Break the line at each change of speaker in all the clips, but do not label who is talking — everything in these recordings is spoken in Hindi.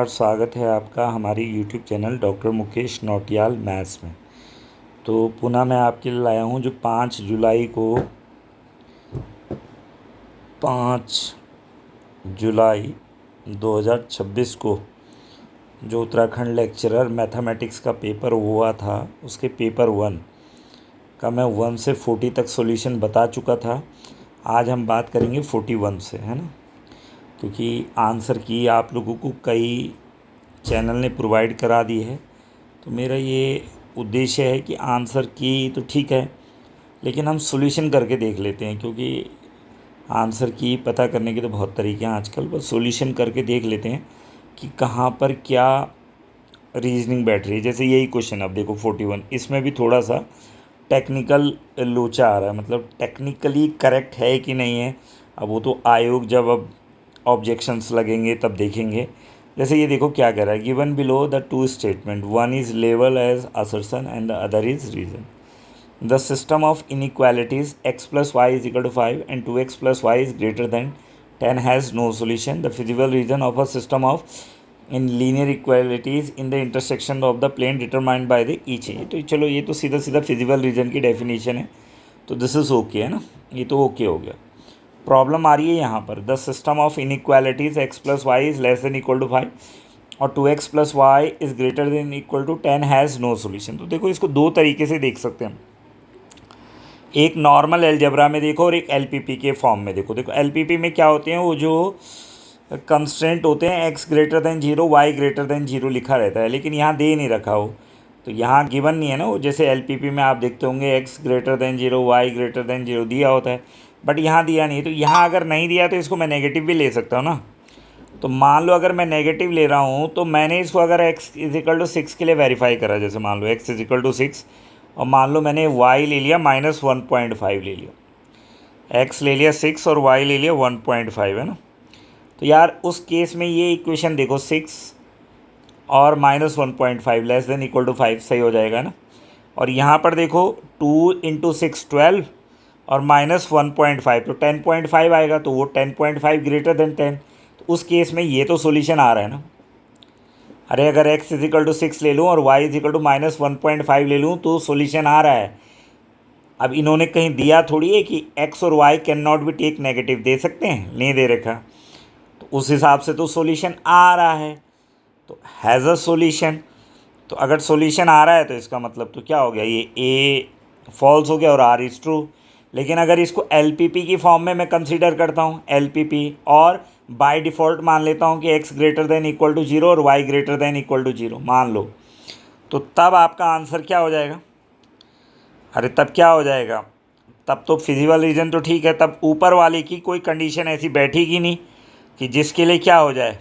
और स्वागत है आपका हमारी YouTube channel doctor Mukesh Nautiyal maths में। तो पुनः मैं आपके लिए लाया हूँ जो 5 जुलाई 2026 को जो उत्तराखंड लेक्चरर मैथमेटिक्स का पेपर हुआ था उसके पेपर 1 का मैं 1 से 40 तक सॉल्यूशन बता चुका था। आज हम बात करेंगे 41 से, है ना, क्योंकि आंसर की आप लोगों को कई चैनल ने प्रोवाइड करा दी है। तो मेरा ये उद्देश्य है कि आंसर की तो ठीक है, लेकिन हम सॉल्यूशन करके देख लेते हैं, क्योंकि आंसर की पता करने के तो बहुत तरीके हैं आजकल, बस सॉल्यूशन करके देख लेते हैं कि कहाँ पर क्या रीजनिंग बैठ रही है। जैसे यही क्वेश्चन अब देखो 41, इसमें भी थोड़ा सा टेक्निकल लोचा आ रहा है, मतलब टेक्निकली करेक्ट है कि नहीं है। अब वो तो आयोग जब अब ऑब्जेक्शंस लगेंगे तब देखेंगे। जैसे ये देखो क्या कह रहा है, given below the two statement, one is लेवल as assertion and the other is reason. The system of inequalities x plus y is equal to 5 and 2x plus y is greater than 10 has no solution. The feasible region of a system of in linear equalities in the intersection of the plane determined by the each है। तो चलो ये तो सीधा सीधा फिजिबल रीजन की डेफिनेशन है, तो दिस इज़ ओके, है ना, ये तो ओके हो गया। प्रॉब्लम आ रही है यहाँ पर, the system of inequalities x plus y is less than equal to 5 और 2x plus y is greater than equal to 10 has no solution. तो देखो इसको दो तरीके से देख सकते हैं, एक नॉर्मल एलजेब्रा में देखो और एक एलपीपी के फॉर्म में देखो। देखो एलपीपी में क्या होते हैं, वो जो कंस्ट्रेंट होते हैं x greater than 0 y greater than 0 लिखा रहता है, लेकिन यहाँ दे नहीं रखा हो, तो यहाँ गिवन नहीं है ना वो। जैसे एलपीपी में आप देखते होंगे x greater than 0 y greater than 0 दिया होता है, बट यहाँ दिया नहीं है। तो यहाँ अगर नहीं दिया तो इसको मैं नेगेटिव भी ले सकता हूँ ना। तो मान लो अगर मैं नेगेटिव ले रहा हूँ तो मैंने इसको अगर x इज इक्वल टू 6 के लिए वेरीफाई करा, जैसे मान लो x इज इक्वल टू 6 और मान लो मैंने y ले लिया -1.5 ले लिया, x ले लिया 6 और y ले लिया 1.5, है ना। तो यार उस केस में ये इक्वेशन देखो 6 और -1.5 लेस देन इक्वल टू 5 सही हो जाएगा ना। और यहाँ पर देखो 2 इंटू 6 12 और -1.5 तो 10.5 आएगा, तो वो 10.5 ग्रेटर देन 10। तो उस केस में ये तो सॉल्यूशन आ रहा है ना। अरे अगर x इज इक्वल टू 6 ले लूँ और y इज इक्वल टू -1.5 ले लूँ तो सॉल्यूशन आ रहा है। अब इन्होंने कहीं दिया थोड़ी है कि x और y can not be take negative, दे सकते हैं, नहीं दे रखा, तो उस हिसाब से तो सॉल्यूशन आ रहा है, तो हैज़ अ सॉल्यूशन। तो अगर सॉल्यूशन आ रहा है तो इसका मतलब तो क्या हो गया, ये a फॉल्स हो गया और r इज़ ट्रू। लेकिन अगर इसको एलपीपी की फॉर्म में मैं कंसीडर करता हूँ एलपीपी, और बाय डिफ़ॉल्ट मान लेता हूँ कि x greater than equal to 0 और y greater than equal to 0 मान लो, तो तब आपका आंसर क्या हो जाएगा। अरे तब क्या हो जाएगा, तब तो फिजिबल रीजन तो ठीक है, तब ऊपर वाले की कोई कंडीशन ऐसी बैठेगी नहीं कि जिसके लिए क्या हो जाए,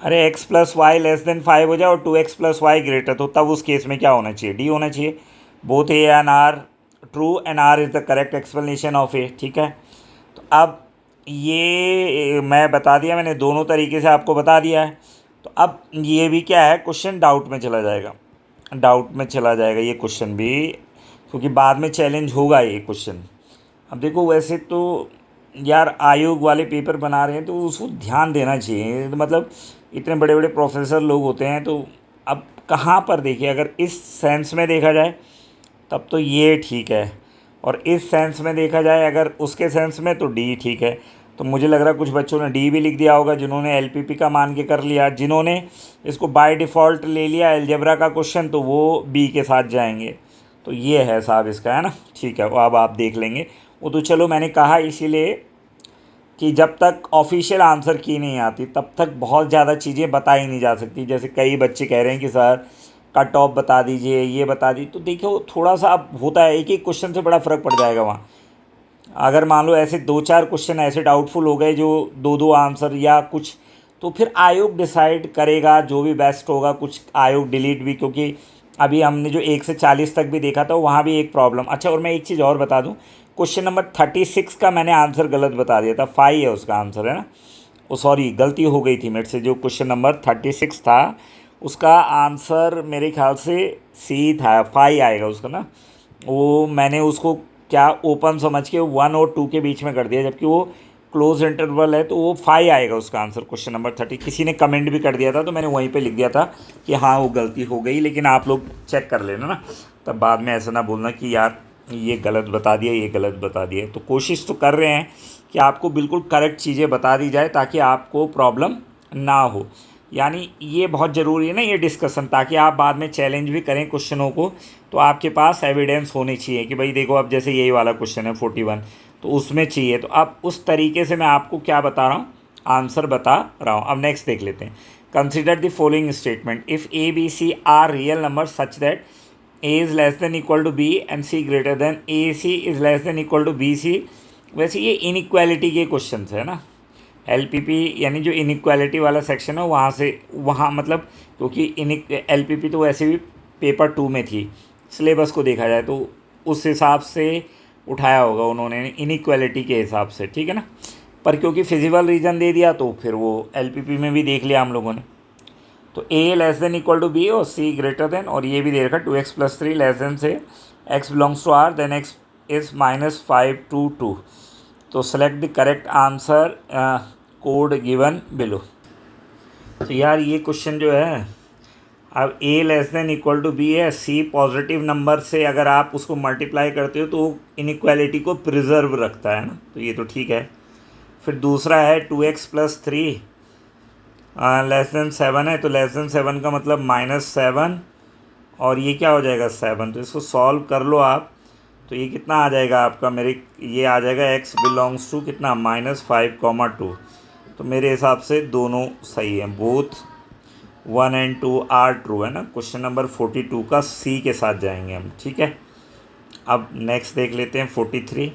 अरे x plus y less than 5 हो जाए और 2x प्लस वाई ग्रेटर, तो तब उस केस में क्या होना चाहिए, डी होना चाहिए। Both A and R true and R is the correct explanation of A, ठीक है। तो अब ये मैं बता दिया, मैंने दोनों तरीके से आपको बता दिया है। तो अब ये भी क्या है, क्वेश्चन डाउट में चला जाएगा, डाउट में चला जाएगा ये क्वेश्चन भी, क्योंकि बाद में चैलेंज होगा ये क्वेश्चन। अब देखो वैसे तो यार आयोग वाले पेपर बना रहे हैं तो उसको ध्यान देना चाहिए, तो मतलब इतने बड़े बड़े प्रोफेसर लोग होते हैं, तो अब कहाँ पर देखिए, अगर इस सेंस में देखा जाए तब तो ये ठीक है, और इस सेंस में देखा जाए अगर उसके सेंस में तो डी ठीक है। तो मुझे लग रहा है कुछ बच्चों ने डी भी लिख दिया होगा जिन्होंने एलपीपी का मान के कर लिया, जिन्होंने इसको बाय डिफ़ॉल्ट ले लिया अलजेब्रा का क्वेश्चन तो वो बी के साथ जाएंगे। तो ये है साहब इसका, है ना, ठीक है, वो अब आप देख लेंगे वो। तो चलो मैंने कहा इसीलिए कि जब तक ऑफिशियल आंसर की नहीं आती तब तक बहुत ज़्यादा चीज़ें बताई नहीं जा सकती। जैसे कई बच्चे कह रहे हैं कि सर कट ऑफ बता दीजिए, ये बता दी, तो देखो थोड़ा सा अब होता है, एक एक क्वेश्चन से बड़ा फ़र्क पड़ जाएगा वहाँ। अगर मान लो ऐसे 2-4 क्वेश्चन ऐसे डाउटफुल हो गए जो 2-2 आंसर या कुछ, तो फिर आयोग डिसाइड करेगा जो भी बेस्ट होगा। कुछ आयोग डिलीट भी, क्योंकि अभी हमने जो 1 से 40 तक भी देखा था वहाँ भी एक प्रॉब्लम। अच्छा, और मैं एक चीज़ और बता दूँ, क्वेश्चन नंबर 36 का मैंने आंसर गलत बता दिया था, 5 है उसका आंसर, है ना। ओ सॉरी, गलती हो गई थी मेरे से, जो क्वेश्चन नंबर 36 था उसका आंसर मेरे ख्याल से सी था, 5 आएगा उसका ना। वो मैंने उसको क्या ओपन समझ के 1 और 2 के बीच में कर दिया, जबकि वो क्लोज इंटरवल है तो वो 5 आएगा उसका आंसर क्वेश्चन नंबर 30। किसी ने कमेंट भी कर दिया था तो मैंने वहीं पे लिख दिया था कि हाँ वो गलती हो गई, लेकिन आप लोग चेक कर लेना ना, तब बाद में ऐसा ना बोलना कि यार ये गलत बता दिया, ये गलत बता दिया। तो कोशिश तो कर रहे हैं कि आपको बिल्कुल करेक्ट चीज़ें बता दी जाए ताकि आपको प्रॉब्लम ना हो। यानी ये बहुत ज़रूरी है ना ये डिस्कशन, ताकि आप बाद में चैलेंज भी करें क्वेश्चनों को तो आपके पास एविडेंस होनी चाहिए कि भाई देखो अब जैसे यही वाला क्वेश्चन है 41 तो उसमें चाहिए, तो अब उस तरीके से मैं आपको क्या बता रहा हूँ, आंसर बता रहा हूँ। अब नेक्स्ट देख लेते हैं। Consider the following statement, if A B C are real number such that A is less than equal to B and C greater than A C is less than equal to B C. वैसे ये इनइक्वालिटी के क्वेश्चन है ना, एलपीपी यानी जो इनइक्वालिटी वाला सेक्शन है वहाँ से वहाँ मतलब, क्योंकि एलपीपी तो वैसे भी पेपर 2 में थी, सिलेबस को देखा जाए तो उस हिसाब से उठाया होगा उन्होंने इनइक्वालिटी के हिसाब से, ठीक है ना। पर क्योंकि फिजिबल रीज़न दे दिया तो फिर वो एलपीपी में भी देख लिया हम लोगों ने। तो A less than equal to B और सी ग्रेटर देन, और ये भी दे रखा 2x+3 लेस देन से x belongs to R then x is -5 to 2। तो select the correct answer code given below. तो यार ये क्वेश्चन जो है, अब a less than equal to B है, c पॉजिटिव नंबर से अगर आप उसको मल्टीप्लाई करते हो तो इनइक्वालिटी को प्रिजर्व रखता है ना, तो ये तो ठीक है। फिर दूसरा है 2x+3 लेस देन 7 है, तो लेस देन 7 का मतलब -7 और ये क्या हो जाएगा 7, तो इसको सॉल्व कर लो आप। तो ये कितना आ जाएगा आपका, मेरे ये आ जाएगा x बिलोंग्स टू कितना -5, 2। तो मेरे हिसाब से दोनों सही हैं, बोथ 1 and 2 आर ट्रू है ना। क्वेश्चन नंबर 42 का सी के साथ जाएंगे हम, ठीक है। अब नेक्स्ट देख लेते हैं 43।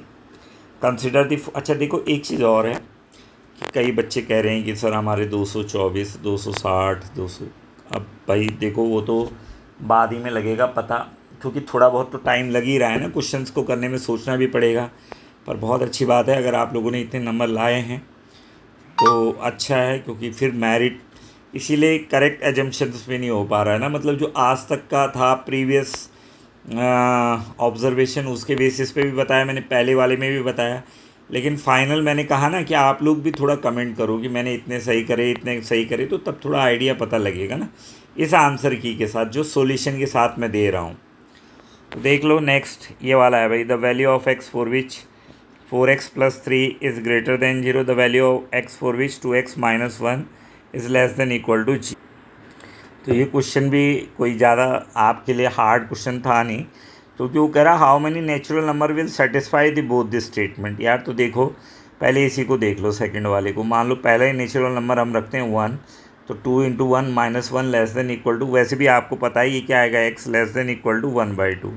कंसिडर दी, अच्छा देखो एक चीज़ और है कि कई बच्चे कह रहे हैं कि सर हमारे 224, 260, 200, अब भाई देखो वो तो बाद ही में लगेगा पता, क्योंकि थोड़ा बहुत तो टाइम लग ही रहा है ना, क्वेश्चंस को करने में सोचना भी पड़ेगा। पर बहुत अच्छी बात है अगर आप लोगों ने इतने नंबर लाए हैं तो अच्छा है, क्योंकि फिर मेरिट, इसीलिए करेक्ट एजम्पशंस पे नहीं हो पा रहा है ना, मतलब जो आज तक का था प्रीवियस ऑब्जर्वेशन उसके बेसिस पे भी बताया मैंने, पहले वाले में भी बताया, लेकिन फाइनल मैंने कहा ना कि आप लोग भी थोड़ा कमेंट करो कि मैंने इतने सही करे, इतने सही करे, तो तब थोड़ा आइडिया पता लगेगा ना इस आंसर की के साथ जो सॉल्यूशन के साथ मैं दे रहा हूँ। तो देख लो नेक्स्ट ये वाला है भाई, the value of x for which 4x+3 is greater than 0, the value of x for which 2x - 1 is less than equal to g। तो ये क्वेश्चन भी कोई ज़्यादा आपके लिए हार्ड क्वेश्चन था नहीं, क्योंकि वो कह रहा how many natural number will satisfy the both this statement. यार तो देखो पहले इसी को देख लो, सेकंड वाले को, मान लो पहला ही नेचुरल नंबर हम रखते हैं 1, तो 2 × 1 - 1 लेस देन इक्वल टू, वैसे भी आपको पता है ये क्या आएगा, x less than equal to 1/2।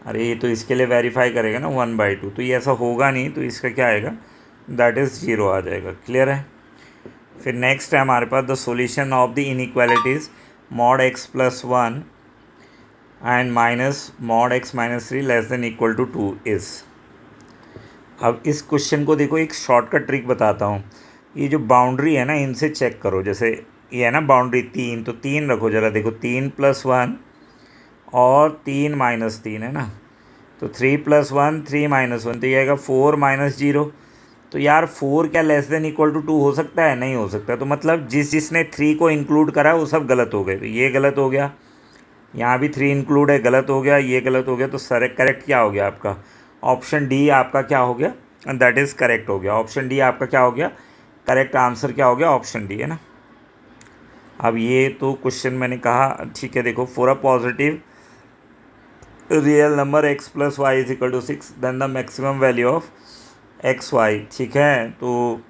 अरे ये तो इसके लिए वेरीफाई करेगा ना 1/2, तो ये ऐसा होगा नहीं, तो इसका क्या आएगा, दैट इज़ 0 आ जाएगा। क्लियर है। फिर नेक्स्ट है हमारे पास the solution of the inequalities mod x+1 and mod x - 3 less than equal to 2 is. अब इस क्वेश्चन को देखो, एक शॉर्टकट ट्रिक बताता हूँ। ये जो बाउंड्री है ना इनसे चेक करो, जैसे ये है ना बाउंड्री 3, तो 3 रखो ज़रा, देखो 3 + 1 और 3 - 3 है ना, तो 3 + 1 3 - 1, तो ये आएगा 4 - 0। तो यार 4 क्या लेस देन इक्वल टू 2 हो सकता है, नहीं हो सकता। तो मतलब जिसने 3 को इंक्लूड करा वो सब गलत हो गए, तो ये गलत हो गया, यहाँ भी 3 इंक्लूड है, गलत हो गया, ये गलत हो गया। तो सर करेक्ट क्या हो गया आपका, ऑप्शन डी आपका क्या हो गया, दैट इज़ करेक्ट हो गया। ऑप्शन डी आपका क्या हो गया, करेक्ट आंसर क्या हो गया, ऑप्शन डी है ना। अब ये तो क्वेश्चन मैंने कहा ठीक है। देखो for a positive real number x+y = 6 then the maximum value of xy, ठीक है। तो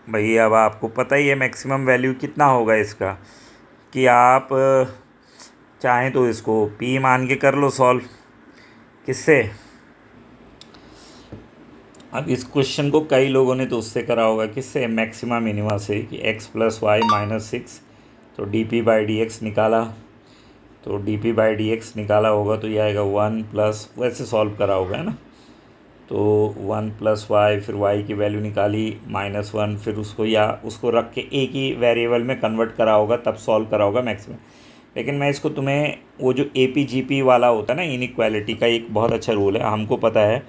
भाई अब आपको पता ही है मैक्सिमम वैल्यू कितना होगा इसका, कि आप चाहें तो इसको p मान के कर लो सॉल्व, किससे, अब इस क्वेश्चन को कई लोगों ने तो उससे करा होगा, किससे, मैक्सिमा मिनिमा से, कि x+y - 6, तो dp/dx निकाला, तो dp/dx निकाला होगा तो ये आएगा 1 प्लस, वैसे सॉल्व करा होगा है ना, तो 1 + y, फिर y की वैल्यू निकाली -1, फिर उसको या उसको रख के एक ही वेरिएबल में कन्वर्ट करा होगा, तब सॉल्व करा होगा मैक्सिमम। लेकिन मैं इसको तुम्हें वो जो APGP वाला होता है ना इनइक्वालिटी का, एक बहुत अच्छा रूल है, हमको पता है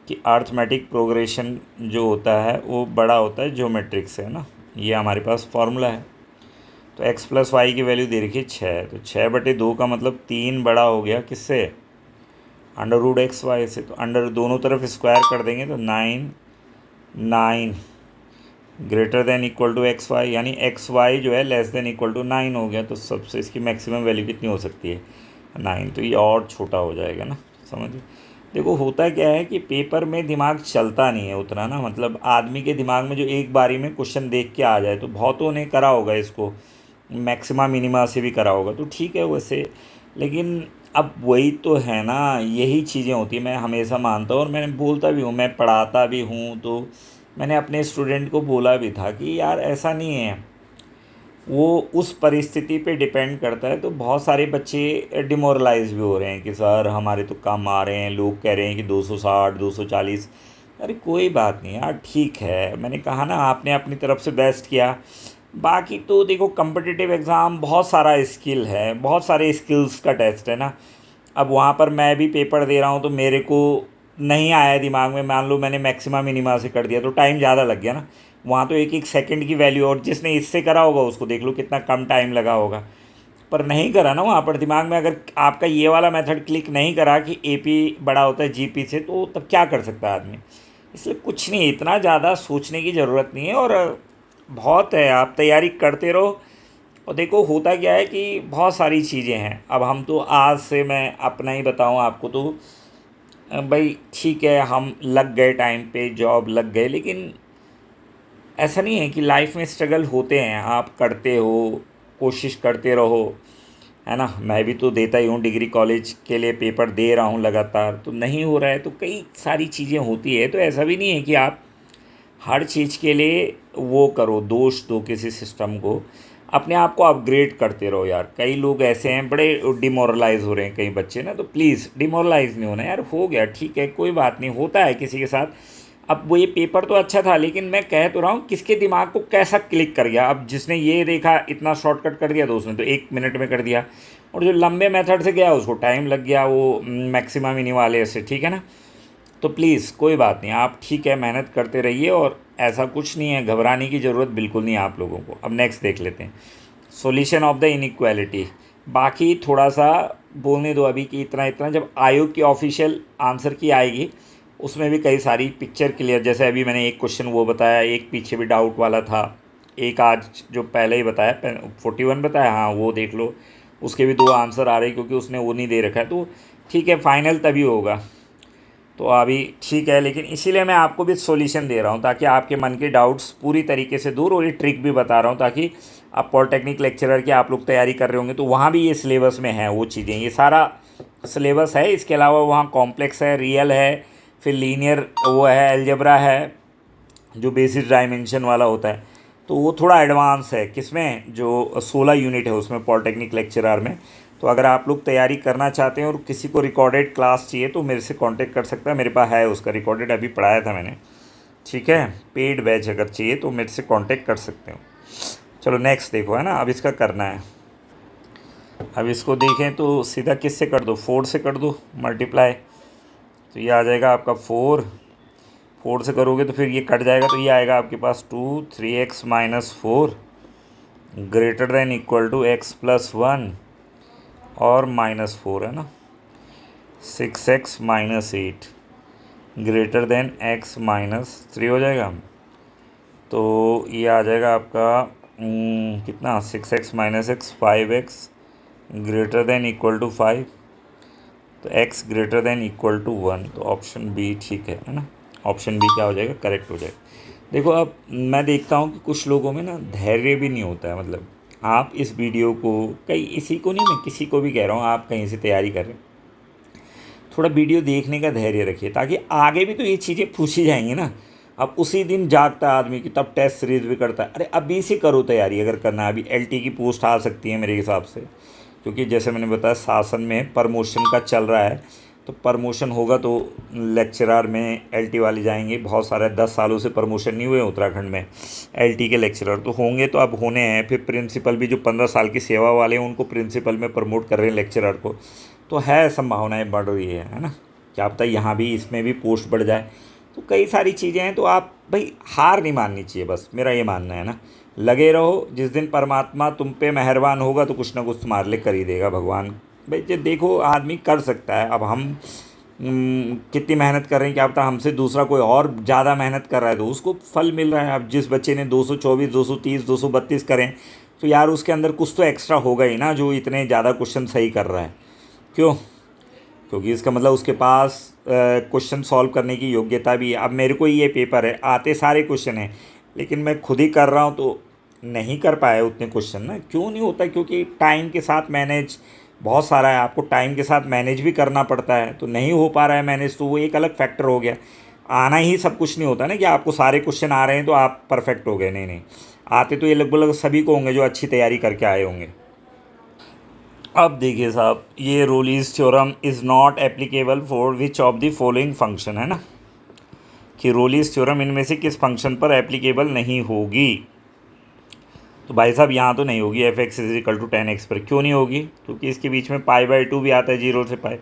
कि अर्थमेटिक प्रोग्रेशन जो होता है वो बड़ा होता है ज्योमेट्रिक से, है ना। ये हमारे पास फॉर्मूला है। तो x प्लस वाई की वैल्यू दे रखी है 6, तो 6/2 का मतलब 3 बड़ा हो गया किससे, √xy से। तो अंडर दोनों तरफ स्क्वायर कर देंगे तो 9 greater than equal to XY, यानी XY जो है लेस देन इक्वल टू 9 हो गया। तो सबसे इसकी मैक्सिमम वैल्यू कितनी हो सकती है, 9। तो ये और छोटा हो जाएगा ना, समझिए। देखो होता क्या है कि पेपर में दिमाग चलता नहीं है उतना ना, मतलब आदमी के दिमाग में जो एक बारी में क्वेश्चन देख के आ जाए, तो बहुतों ने करा होगा इसको, मैक्सिमा मिनिमा से भी करा होगा, तो ठीक है वैसे। लेकिन अब वही तो है ना, यही चीज़ें होती हैं। मैं हमेशा मानता हूँ और मैंने बोलता भी हूँ, मैं पढ़ाता भी हूँ, तो मैंने अपने स्टूडेंट को बोला भी था कि यार ऐसा नहीं है, वो उस परिस्थिति पे डिपेंड करता है। तो बहुत सारे बच्चे डिमोरलाइज भी हो रहे हैं कि सर हमारे तो कम आ रहे हैं, लोग कह रहे हैं कि 260 240। अरे कोई बात नहीं यार, ठीक है। मैंने कहा ना, आपने अपनी तरफ से बेस्ट किया। बाकी तो देखो कम्पिटिटिव एग्ज़ाम बहुत सारा स्किल है, बहुत सारे स्किल्स का टेस्ट है ना। अब वहाँ पर मैं भी पेपर दे रहा हूँ तो मेरे को नहीं आया दिमाग में, मान लो मैंने मैक्सिमा मिनिमा से कर दिया तो टाइम ज़्यादा लग गया ना। वहाँ तो एक एक सेकंड की वैल्यू, और जिसने इससे करा होगा उसको देख लो कितना कम टाइम लगा होगा। पर नहीं करा ना वहाँ पर दिमाग में, अगर आपका ये वाला मेथड क्लिक नहीं करा कि AP बड़ा होता है GP से, तो तब क्या कर सकता है आदमी। इसलिए कुछ नहीं, इतना ज़्यादा सोचने की ज़रूरत नहीं है, और बहुत है, आप तैयारी करते रहो। और देखो होता क्या है कि बहुत सारी चीज़ें हैं। अब हम तो आज से, मैं अपना ही बताऊं आपको, तो भाई ठीक है हम लग गए टाइम पे, जॉब लग गए, लेकिन ऐसा नहीं है कि लाइफ में स्ट्रगल होते हैं। आप करते हो, कोशिश करते रहो, है ना। मैं भी तो देता ही हूँ, डिग्री कॉलेज के लिए पेपर दे रहा हूँ लगातार, तो नहीं हो रहा है तो कई सारी चीज़ें होती है। तो ऐसा भी नहीं है कि आप हर चीज़ के लिए वो करो, दोष दो किसी सिस्टम को। अपने आप को अपग्रेड करते रहो यार। कई लोग ऐसे हैं बड़े डिमोरलाइज हो रहे हैं कई बच्चे ना, तो प्लीज़ डिमोरलाइज नहीं होना यार। हो गया ठीक है, कोई बात नहीं, होता है किसी के साथ। अब वो ये पेपर तो अच्छा था, लेकिन मैं कह तो रहा हूँ किसके दिमाग को कैसा क्लिक कर गया। अब जिसने ये देखा इतना शॉर्टकट कर दिया, तो उसने तो 1 मिनट में कर दिया, और जो लंबे मेथड से गया उसको टाइम लग गया, वो मैक्सिमा मिनी वाले से, ठीक है ना। तो प्लीज़ कोई बात नहीं, आप ठीक है मेहनत करते रहिए, और ऐसा कुछ नहीं है, घबराने की ज़रूरत बिल्कुल नहीं है आप लोगों को। अब नेक्स्ट देख लेते हैं, सॉल्यूशन ऑफ द इनइक्वालिटी। बाकी थोड़ा सा बोलने दो अभी कि इतना इतना, जब आयोग की ऑफिशियल आंसर की आएगी उसमें भी कई सारी पिक्चर क्लियर, जैसे अभी मैंने एक क्वेश्चन वो बताया, एक पीछे भी डाउट वाला था, एक आज जो पहले ही बताया 41 बताया, हाँ वो देख लो, उसके भी 2 आंसर आ रहे क्योंकि उसने वो नहीं दे रखा है। तो ठीक है, फाइनल तभी होगा। तो अभी ठीक है, लेकिन इसीलिए मैं आपको भी सॉल्यूशन दे रहा हूँ ताकि आपके मन के डाउट्स पूरी तरीके से दूर, और ये ट्रिक भी बता रहा हूँ ताकि आप पॉलिटेक्निक लेक्चरर की आप लोग तैयारी कर रहे होंगे तो वहाँ भी ये सिलेबस में है वो चीज़ें, ये सारा सिलेबस है। इसके अलावा वहाँ कॉम्प्लेक्स है, रियल है, फिर लीनियर वो है, अलजेब्रा है जो बेसिस डायमेंशन वाला होता है, तो वो थोड़ा एडवांस है। किसमें, जो 16 यूनिट है उसमें पॉलिटेक्निक लेक्चरर में। तो अगर आप लोग तैयारी करना चाहते हैं और किसी को रिकॉर्डेड क्लास चाहिए तो मेरे से कांटेक्ट कर सकता है, मेरे पास है उसका रिकॉर्डेड, अभी पढ़ाया था मैंने, ठीक है। पेड बैच अगर चाहिए तो मेरे से कांटेक्ट कर सकते हो। चलो नेक्स्ट देखो, है ना, अब इसका करना है। अब इसको देखें तो सीधा किससे कर दो, 4 से कर दो मल्टीप्लाई, तो ये आ जाएगा आपका 4 से करोगे तो फिर ये कट जाएगा, तो ये आएगा आपके पास 2 3x minus 4 greater than equal to x plus 1 और -4, है ना। 6x minus 8 greater than x minus 3 हो जाएगा। तो ये आ जाएगा आपका कितना, 6x minus x 5x greater than equal to 5, तो x greater than equal to 1। तो ऑप्शन बी ठीक है ना, ऑप्शन बी क्या हो जाएगा, करेक्ट हो जाएगा। देखो अब मैं देखता हूँ कि कुछ लोगों में ना धैर्य भी नहीं होता है, मतलब आप इस वीडियो को, कई इसी को नहीं, मैं किसी को भी कह रहा हूँ, आप कहीं से तैयारी कर रहे हैं, थोड़ा वीडियो देखने का धैर्य रखिए ताकि आगे भी तो ये चीज़ें पूछी जाएंगी ना। अब उसी दिन जागता है आदमी कि तब टेस्ट सीरीज भी करता है, अरे अभी से करो तैयारी अगर करना है। अभी LT की पोस्ट आ सकती है मेरे हिसाब से, क्योंकि जैसे मैंने बताया शासन में प्रमोशन का चल रहा है, तो प्रमोशन होगा तो लेक्चरर में LT वाले जाएंगे। बहुत सारे 10 सालों से प्रमोशन नहीं हुए उत्तराखंड में, LT के लेक्चरर तो होंगे, तो अब होने हैं। फिर प्रिंसिपल भी जो 15 साल की सेवा वाले हैं उनको प्रिंसिपल में प्रमोट कर रहे हैं लेक्चरर को, तो है संभावनाएं बढ़ रही है ना। क्या पता यहाँ भी इसमें भी पोस्ट बढ़ जाए। तो कई सारी चीज़ें हैं, तो आप भाई हार नहीं माननी चाहिए, बस मेरा ये मानना है ना। लगे रहो, जिस दिन परमात्मा तुम पे मेहरबान होगा तो कुछ ना कुछ तुम्हारे लिए कर ही देगा भगवान। भाई जो देखो आदमी कर सकता है, अब हम कितनी मेहनत कर रहे हैं, क्या पता हमसे दूसरा कोई और ज़्यादा मेहनत कर रहा है तो उसको फल मिल रहा है। अब जिस बच्चे ने 224, 230, 232 करें तो यार उसके अंदर कुछ तो एक्स्ट्रा होगा ही ना, जो इतने ज़्यादा क्वेश्चन सही कर रहा है। क्यों? क्योंकि इसका मतलब उसके पास क्वेश्चन सॉल्व करने की योग्यता भी है। अब मेरे को ये पेपर है, आते सारे क्वेश्चन हैं, लेकिन मैं खुद ही कर रहा हूँ तो नहीं कर पाया उतने क्वेश्चन ना। क्यों नहीं होता? क्योंकि टाइम के साथ मैनेज बहुत सारा है, आपको टाइम के साथ मैनेज भी करना पड़ता है, तो नहीं हो पा रहा है मैनेज, तो वो एक अलग फैक्टर हो गया। आना ही सब कुछ नहीं होता ना कि आपको सारे क्वेश्चन आ रहे हैं तो आप परफेक्ट हो गए, नहीं नहीं। आते तो ये लगभग सभी को होंगे जो अच्छी तैयारी करके आए होंगे। अब देखिए साहब, ये Rolle's theorem is not applicable for which of the following function, है ना, कि रोलीज थ्योरम इनमें से किस फंक्शन पर एप्लीकेबल नहीं होगी। तो भाई साहब यहाँ तो नहीं होगी F x is equal to 10x पर। क्यों नहीं होगी? क्योंकि इसके बीच में π/2 भी आता है, 0 से पाई।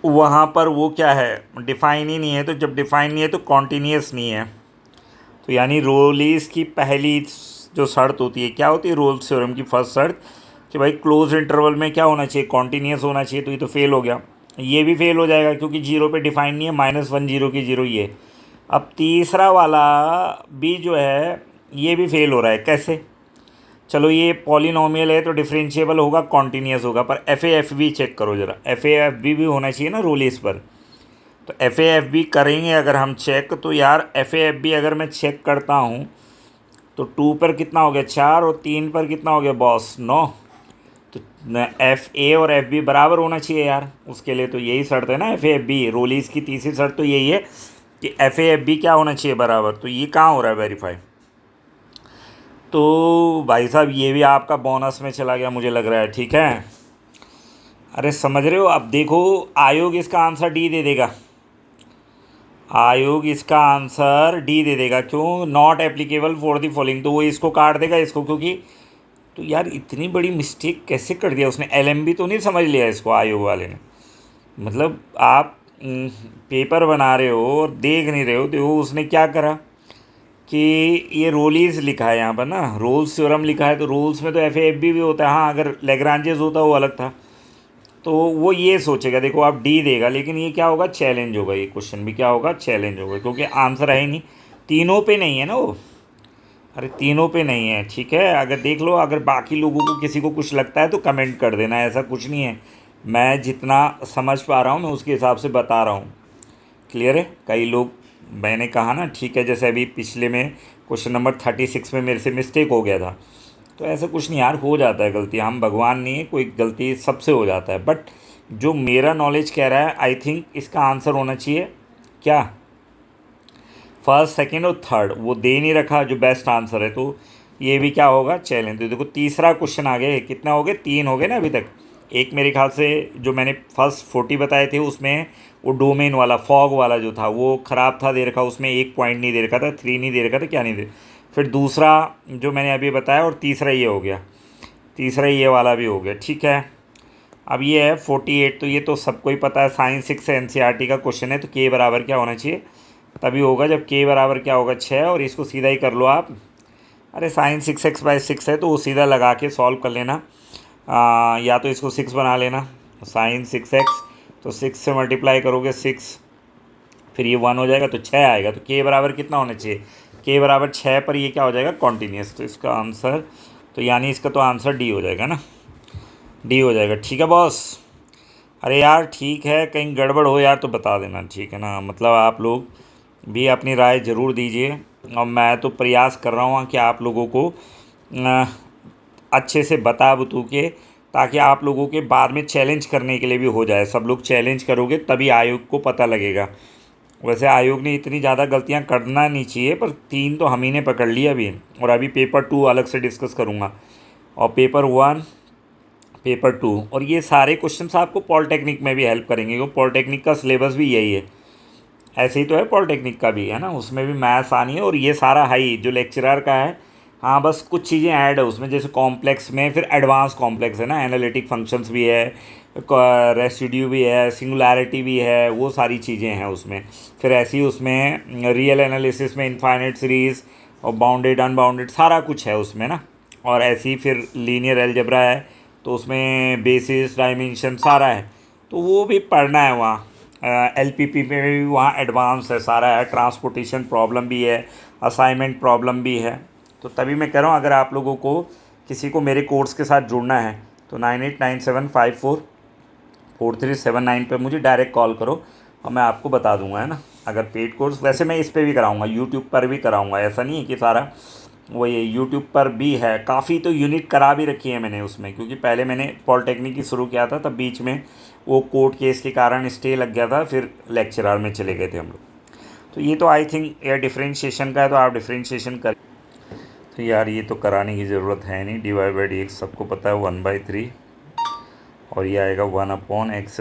वहाँ पर वो क्या है, डिफ़ाइन ही नहीं है। तो जब डिफ़ाइन नहीं है तो कॉन्टीन्यूस नहीं है। तो यानी रोलीज की पहली जो शर्त होती है, क्या होती है रोल्स थ्योरम की फर्स्ट शर्त, कि भाई क्लोज इंटरवल में क्या होना चाहिए, कॉन्टीन्यूस होना चाहिए। तो ये तो फेल हो गया, ये भी फेल हो जाएगा क्योंकि 0 पे डिफ़ाइन नहीं है, -1 0 की 0 ये। अब तीसरा वाला भी जो है ये भी फेल हो रहा है। कैसे? चलो ये पॉलिनोमियल है तो डिफरेंशिएबल होगा, कॉन्टीन्यूस होगा, पर F A F B check करो ज़रा। एफ ए एफ बी भी होना चाहिए ना रोलीज पर। तो एफ ए एफ बी करेंगे अगर हम चेक, तो यार एफ ए एफ बी अगर मैं चेक करता हूँ तो 2 पर कितना हो गया 4, और 3 पर कितना हो गया बॉस 9। तो एफ ए और एफ बी बराबर होना चाहिए यार। उसके लिए तो यही शर्त है ना, एफ ए एफ बी। रोलीज की तीसरी शर्त तो यही है कि एफ ए एफ बी क्या होना चाहिए बराबर। तो ये कहाँ हो रहा है वेरीफाई? तो भाई साहब ये भी आपका बोनस में चला गया मुझे लग रहा है, ठीक है। अरे समझ रहे हो? अब देखो आयोग इसका आंसर डी दे देगा, आयोग इसका आंसर डी दे देगा। क्यों? Not applicable for the following. तो वो इसको काट देगा, इसको, क्योंकि तो यार इतनी बड़ी मिस्टेक कैसे कर दिया उसने? एलएमबी तो नहीं समझ लिया इसको आयोग वाले ने। मतलब आप पेपर बना रहे हो और देख नहीं रहे हो। तो उसने क्या करा कि ये रोलीज लिखा है यहाँ पर ना, रोल्स थ्योरम लिखा है, तो रोल्स में तो एफ एफ बी भी होता है। हाँ अगर लेग्रांजेस होता वो अलग था। तो वो ये सोचेगा, देखो आप डी देगा, लेकिन ये क्या होगा, चैलेंज होगा। ये क्वेश्चन भी क्या होगा, चैलेंज होगा, क्योंकि आंसर है ही नहीं, तीनों पे नहीं है ना वो। अरे तीनों पे नहीं है, ठीक है। अगर देख लो, अगर बाकी लोगों को किसी को कुछ लगता है तो कमेंट कर देना, ऐसा कुछ नहीं है। मैं जितना समझ पा रहा हूँ मैं उसके हिसाब से बता रहा हूँ। क्लियर है? कई लोग, मैंने कहा ना, ठीक है, जैसे अभी पिछले में क्वेश्चन नंबर 36 में मेरे से मिस्टेक हो गया था। तो ऐसा कुछ नहीं यार, हो जाता है गलती, हम भगवान नहीं है, कोई गलती सबसे हो जाता है। बट जो मेरा नॉलेज कह रहा है, आई थिंक इसका आंसर होना चाहिए क्या, फर्स्ट, सेकंड और थर्ड। वो दे नहीं रखा जो बेस्ट आंसर है, तो ये भी क्या होगा, चैलेंज। तो देखो तीसरा क्वेश्चन आ गए, कितना हो गए, 3 हो गए ना अभी तक। एक मेरे ख्याल से जो मैंने फर्स्ट 40 बताए थे उसमें वो डोमेन वाला, फॉग वाला जो था वो ख़राब था दे रखा, उसमें 1 पॉइंट नहीं दे रखा था, 3 नहीं दे रखा था, क्या नहीं दे। फिर दूसरा जो मैंने अभी बताया, और तीसरा ये हो गया, तीसरा ये वाला भी हो गया, ठीक है। अब ये है 48, तो ये तो सबको ही पता है, साइंस 6 से एनसीईआरटी का क्वेश्चन है। तो के बराबर क्या होना चाहिए, तभी होगा जब के बराबर क्या होगा 6, और इसको सीधा ही कर लो आप। अरे साइंस 6x/6 है तो वो सीधा लगा के सॉल्व कर लेना। या तो इसको 6 बना लेना, साइन 6x, तो 6 से मल्टीप्लाई करोगे 6, फिर ये 1 हो जाएगा तो 6 आएगा। तो के बराबर कितना होना चाहिए, के बराबर 6 पर ये क्या हो जाएगा, कॉन्टीन्यूस। तो इसका आंसर, तो यानी इसका तो आंसर डी हो जाएगा ना, डी हो जाएगा। ठीक है बॉस? अरे यार ठीक है, कहीं गड़बड़ हो यार तो बता देना, ठीक है ना। मतलब आप लोग भी अपनी राय ज़रूर दीजिए, और मैं तो प्रयास कर रहा हूँ कि आप लोगों को अच्छे से बता बतू के, ताकि आप लोगों के बाद में चैलेंज करने के लिए भी हो जाए। सब लोग चैलेंज करोगे तभी आयोग को पता लगेगा। वैसे आयोग ने इतनी ज़्यादा गलतियाँ करना नहीं चाहिए, पर 3 तो हम ही ने पकड़ लिया अभी। और अभी पेपर 2 अलग से डिस्कस करूँगा, और पेपर 1, पेपर 2, और ये सारे क्वेश्चंस आपको पॉलिटेक्निक में भी हेल्प करेंगे, क्योंकि पॉलिटेक्निक का सिलेबस भी यही है। ऐसे ही तो है पॉलिटेक्निक का भी, है ना, उसमें भी मैथ्स आनी है, और ये सारा हाई जो लेक्चरर का है। हाँ बस कुछ चीज़ें ऐड है उसमें, जैसे कॉम्प्लेक्स में फिर एडवांस कॉम्प्लेक्स है ना, एनालिटिक फंक्शंस भी है, रेसिड्यू भी है, सिंगुलैरिटी भी है, वो सारी चीज़ें हैं उसमें। फिर ऐसी उसमें रियल एनालिसिस में इनफाइनाइट सीरीज़ और बाउंडेड अनबाउंडेड सारा कुछ है उसमें ना। और ऐसी फिर लीनियर अलजेब्रा है, तो उसमें बेसिस डायमेंशन सारा है, तो वो भी पढ़ना है वहाँ। एलपीपी में भी वहाँ एडवांस है, सारा है, ट्रांसपोर्टेशन प्रॉब्लम भी है, असाइनमेंट प्रॉब्लम भी है। तो तभी मैं कह रहा हूँ अगर आप लोगों को किसी को मेरे कोर्स के साथ जुड़ना है तो 9897544379 पे मुझे डायरेक्ट कॉल करो और मैं आपको बता दूंगा, है ना। अगर पेड कोर्स, वैसे मैं इस पे भी कराऊंगा, यूट्यूब पर भी कराऊंगा, ऐसा नहीं है कि सारा वही यूट्यूब पर भी है। काफ़ी तो यूनिट करा भी रखी है मैंने उसमें, क्योंकि पहले मैंने पॉलिटेक्निक ही शुरू किया था, तब बीच में वो कोर्ट केस के कारण स्टे लग गया था, फिर लेक्चरर में चले गए थे हम लोग। तो ये तो आई थिंक यार डिफ्रेंशिएशन का है, तो आप डिफ्रेंशिएशन कर। तो यार ये तो कराने की ज़रूरत है नहीं, dy/dx सबको पता है 1/3, और ये आएगा 1/x² - x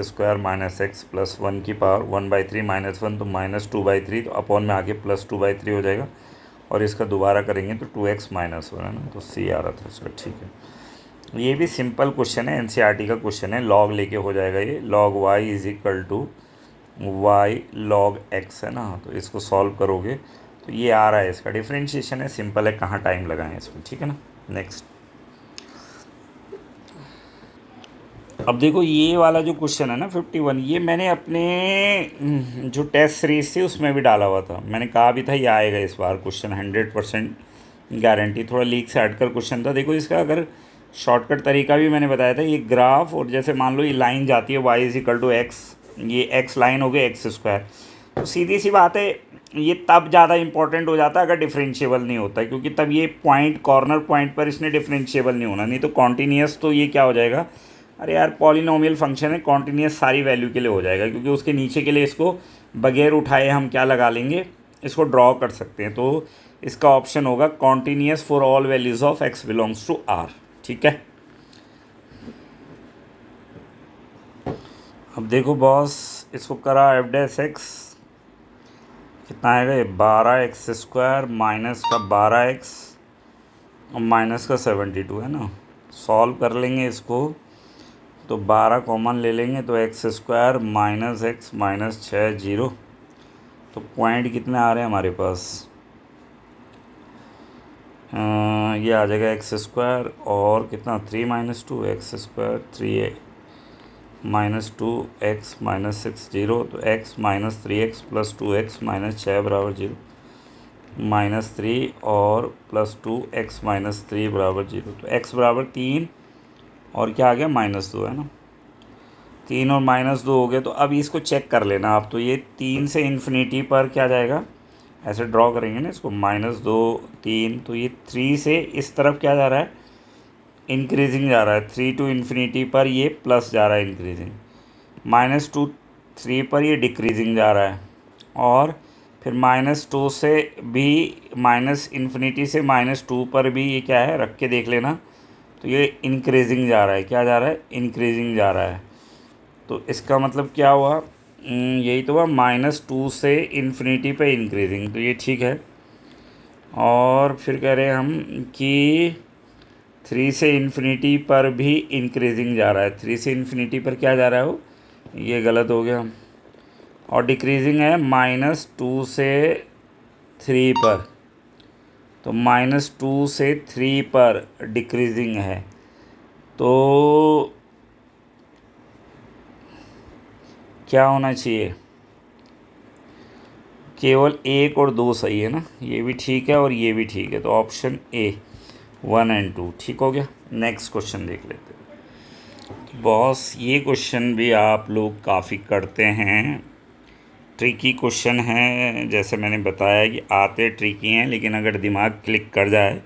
+ 1 की पावर 1/3 - 1 तो -2/3, तो अपॉन में आके +2/3 हो जाएगा। और इसका दोबारा करेंगे तो 2x - 1 है ना, तो सी आ रहा था उसका, ठीक है। ये भी सिंपल क्वेश्चन है, एनसीईआरटी का क्वेश्चन है, लॉग लेके हो जाएगा ये। log y = y log x है ना, तो इसको सॉल्व करोगे तो ये आ रहा है, इसका डिफ्रेंशिएशन है, सिंपल है, कहाँ टाइम लगाएं इसमें, ठीक है ना। नेक्स्ट, अब देखो ये वाला जो क्वेश्चन है ना 51, ये मैंने अपने जो टेस्ट सीरीज थी उसमें भी डाला हुआ था। मैंने कहा भी था ये आएगा इस बार क्वेश्चन, 100% गारंटी। थोड़ा लीक से हटकर क्वेश्चन था। देखो इसका अगर शॉर्टकट तरीका भी मैंने बताया था, ये ग्राफ, और जैसे मान लो ये लाइन जाती है y = x, ये x लाइन हो गई x², तो सीधी सी बात है ये तब ज़्यादा इंपॉर्टेंट हो जाता है अगर डिफरेंशिएबल नहीं होता है, क्योंकि तब ये पॉइंट, कॉर्नर पॉइंट पर इसने डिफरेंशिएबल नहीं होना, नहीं तो कॉन्टीन्यूस तो ये क्या हो जाएगा, अरे यार पॉलिनोमियल फंक्शन है, कॉन्टीन्यूस सारी वैल्यू के लिए हो जाएगा, क्योंकि उसके नीचे के लिए इसको बगैर उठाए हम क्या लगा लेंगे, इसको ड्रॉ कर सकते हैं। तो इसका ऑप्शन होगा continuous for all values of x belongs to r, ठीक है। अब देखो बॉस, इसको करा f'(x) कितना आएगा, ये 12x² माइनस का 12x और माइनस का 72 है ना। सॉल्व कर लेंगे इसको, तो 12 कॉमन ले लेंगे तो x² - x - 6 0, तो पॉइंट कितने आ रहे हैं हमारे पास, ये आ जाएगा x² और कितना 3 - 2 x² 3 -2x - 6 0, तो x - 3x + 2x - 6 = 0, -3 और +2x - 3 = 0, तो x = 3 और क्या आ गया -2 है ना। 3 और -2 हो गए, तो अब इसको चेक कर लेना आप। तो ये 3 से इन्फिनिटी पर क्या जाएगा, ऐसे ड्रॉ करेंगे ना इसको, -2 3, तो ये 3 से इस तरफ क्या जा रहा है, इंक्रीजिंग जा रहा है। 3 टू इन्फिनिटी पर ये प्लस जा रहा है, इंक्रीजिंग। -2 3 पर ये डिक्रीजिंग जा रहा है, और फिर -2 से भी, -इन्फिनिटी से -2 पर भी ये क्या है, रख के देख लेना, तो ये इंक्रीजिंग जा रहा है। क्या जा रहा है, इंक्रीजिंग जा रहा है। तो इसका मतलब क्या हुआ, यही तो हुआ, -2 से इन्फिनिटी पे इंक्रीजिंग, तो ये ठीक है। और फिर कह रहे हैं हम कि 3 से इन्फिनिटी पर भी इंक्रीजिंग जा रहा है। 3 से इन्फिनिटी पर क्या जा रहा है वो, ये गलत हो गया, और डिक्रीजिंग है -2 से 3 पर, तो -2 से 3 पर डिक्रीजिंग है। तो क्या होना चाहिए, केवल 1 और 2 सही है ना, ये भी ठीक है और ये भी ठीक है, तो ऑप्शन ए 1 और 2 ठीक हो गया। नेक्स्ट क्वेश्चन देख लेते हैं। बॉस ये क्वेश्चन भी आप लोग काफ़ी करते हैं, ट्रिकी क्वेश्चन है, जैसे मैंने बताया कि आते ट्रिकी हैं, लेकिन अगर दिमाग क्लिक कर जाए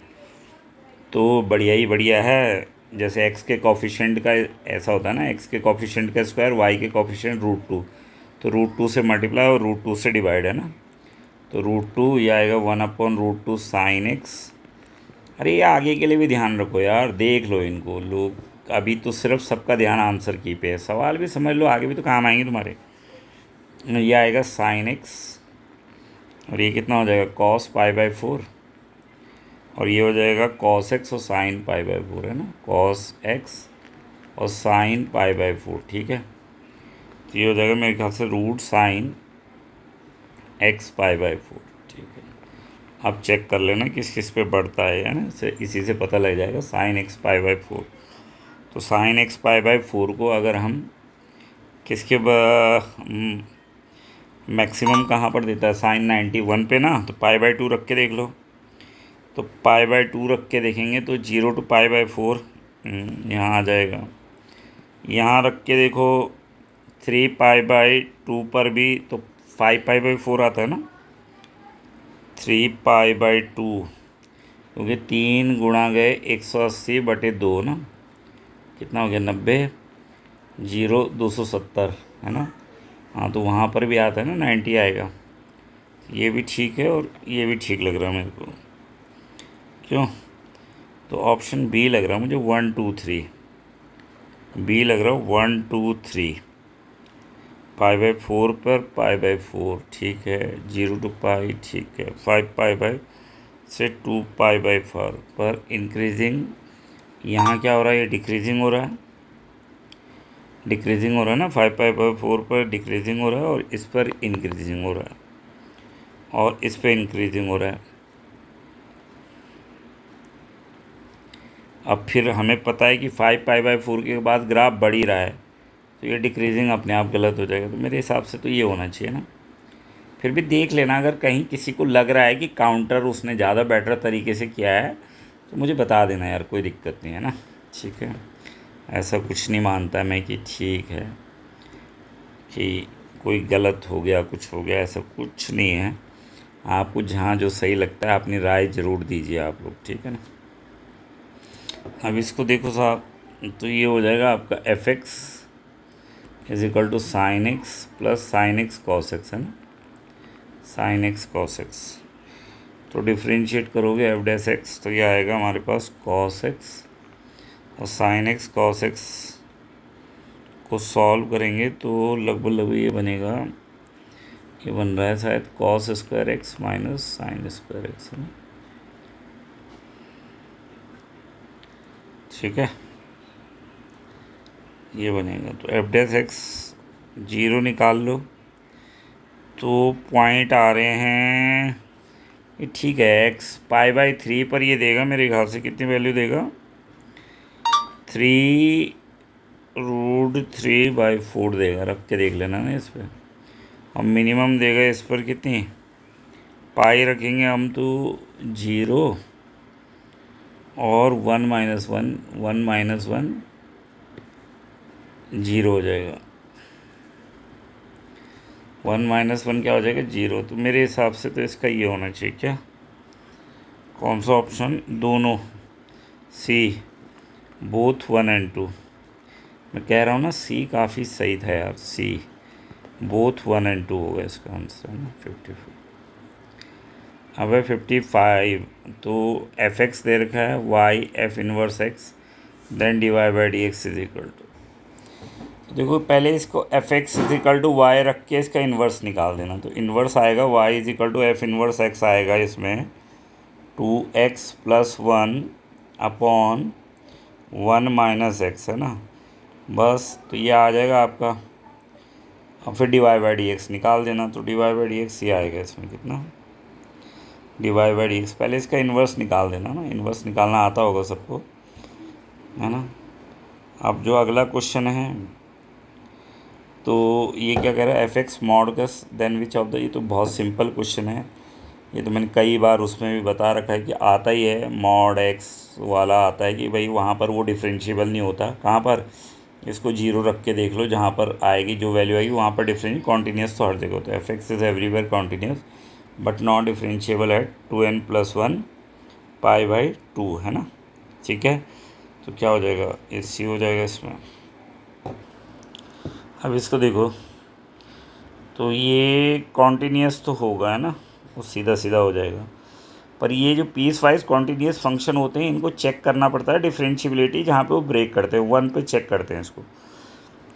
तो बढ़िया ही बढ़िया है। जैसे एक्स के कोफिशिएंट का ऐसा होता है ना, एक्स के कोफिशिएंट का स्क्वायर, वाई के कोफिशिएंट √2, तो √2 से मल्टीप्लाई और √2 से डिवाइड है ना, तो √2 ये आएगा 1/√2 sin x। अरे ये आगे के लिए भी ध्यान रखो यार, देख लो इनको लोग, अभी तो सिर्फ सबका ध्यान आंसर की पे है, सवाल भी समझ लो, आगे भी तो काम आएंगे तुम्हारे। ये आएगा sin x, और ये कितना हो जाएगा cos π/4, और ये हो जाएगा cos x और sin π/4 है ना, cos x और साइन π/4, ठीक है। तो ये हो जाएगा मेरे ख्याल से रूट साइन x π/4, ठीक है। आप चेक कर लेना किस किस पे बढ़ता है ना, इसी से पता लग जाएगा साइन x π/4। तो साइन x π/4 को अगर हम किसके मैक्सिमम कहाँ पर देता है, साइन 91 पे ना, तो π/2 रख के देख लो। तो π/2 रख के देखेंगे तो 0 to π/4 यहाँ आ जाएगा। यहाँ रख के देखो 3π/2 पर भी तो 5π/4 आता है ना, 3π/2, क्योंकि 3 गुणा गए 180/2 ना, कितना हो गया 90, 0 270 है ना। हाँ, तो वहाँ पर भी आता है ना 90 आएगा। ये भी ठीक है और ये भी ठीक लग रहा है मेरे को, क्यों? तो ऑप्शन बी लग रहा है मुझे, 1 2 3 बी लग रहा है, 1 2 3 π/4 पर π/4, ठीक है। 0 to π, ठीक है। 5π से 2π/4 पर इंक्रीजिंग, यहाँ क्या हो रहा है, ये डिक्रीजिंग हो रहा है, डिक्रीजिंग हो रहा है ना। 5π/4 पर डिक्रीजिंग हो रहा है और इस पर इंक्रीजिंग हो रहा है और इस पर इंक्रीजिंग हो रहा है। अब फिर हमें पता है कि 5π/4 के बाद ग्राफ बढ़ ही रहा है, तो ये डिक्रीजिंग अपने आप गलत हो जाएगा। तो मेरे हिसाब से तो ये होना चाहिए ना। फिर भी देख लेना, अगर कहीं किसी को लग रहा है कि काउंटर उसने ज़्यादा बेटर तरीके से किया है तो मुझे बता देना यार, कोई दिक्कत नहीं है ना, ठीक है। ऐसा कुछ नहीं मानता मैं कि ठीक है कि कोई गलत हो गया, कुछ हो गया, ऐसा कुछ नहीं है। आपको जहाँ जो सही लगता है अपनी राय ज़रूर दीजिए आप लोग, ठीक है ना। अब इसको देखो साहब, तो ये हो जाएगा आपका f(x) = sin x plus sin x cos x, है ना, sin x cos x। तो डिफ्रेंशिएट करोगे f'(x), तो ये आएगा हमारे पास cos x, और sin x cos x को सॉल्व करेंगे तो लगभग ये बनेगा, ये बन रहा है शायद cos² x minus sin² x, है ना, ठीक है। ये बनेगा तो f'(x) 0 निकाल लो तो पॉइंट आ रहे हैं, ये ठीक है। x π/3 पर ये देगा मेरे ख्याल से, कितनी वैल्यू देगा, 3√3/4 देगा। रख के देख लेना ना इस पर। अब मिनिमम देगा इस पर कितनी, पाई रखेंगे हम तो 0 और 1 - 1 1 - 1 0 हो जाएगा। 1 - 1 क्या हो जाएगा, 0। तो मेरे हिसाब से तो इसका ये होना चाहिए, क्या, कौन सा ऑप्शन, दोनों, सी, बोथ 1 and 2। मैं कह रहा हूँ ना सी काफ़ी सही था यार, सी बोथ 1 and 2 होगा इसका आंसर, है ना। 54 अब है 55। तो f(x) दे रखा है, y f−1x देन dy/dx = देखो पहले इसको f(x) = y रख के इसका इन्वर्स निकाल देना। तो इन्वर्स आएगा y = f−1x आएगा इसमें 2x + 1 अपॉन 1 - x, है ना, बस। तो ये आ जाएगा आपका। अब फिर dy/dx निकाल देना। तो dy/dx ये आएगा इसमें कितना, dy/dx, पहले इसका इन्वर्स निकाल देना ना, इन्वर्स निकालना आता होगा सबको, है ना। अब जो अगला क्वेश्चन है तो ये क्या कह रहा है, f(x) मॉडगस देन विच ऑफ द, ये तो बहुत सिंपल क्वेश्चन है, ये तो मैंने कई बार उसमें भी बता रखा है कि आता ही है। मॉड x वाला आता है कि भाई वहाँ पर वो डिफरेंशिएबल नहीं होता। कहाँ पर, इसको 0 रख के देख लो, जहाँ पर आएगी जो वैल्यू आएगी वहाँ पर डिफरेंस, कॉन्टीन्यूस तो हर जगह होता है। f(x) is everywhere continuous but not differentiable eight 2n + 1 π/2, है ना, ठीक है। तो क्या हो जाएगा, ये सी हो जाएगा इसमें। अब इसको देखो, तो ये कॉन्टीन्यूस तो होगा, है ना, वो सीधा सीधा हो जाएगा। पर ये जो पीस वाइज कॉन्टीन्यूस फंक्शन होते हैं इनको चेक करना पड़ता है डिफरेंशिएबिलिटी, जहाँ पे वो ब्रेक करते हैं 1 पे चेक करते हैं इसको।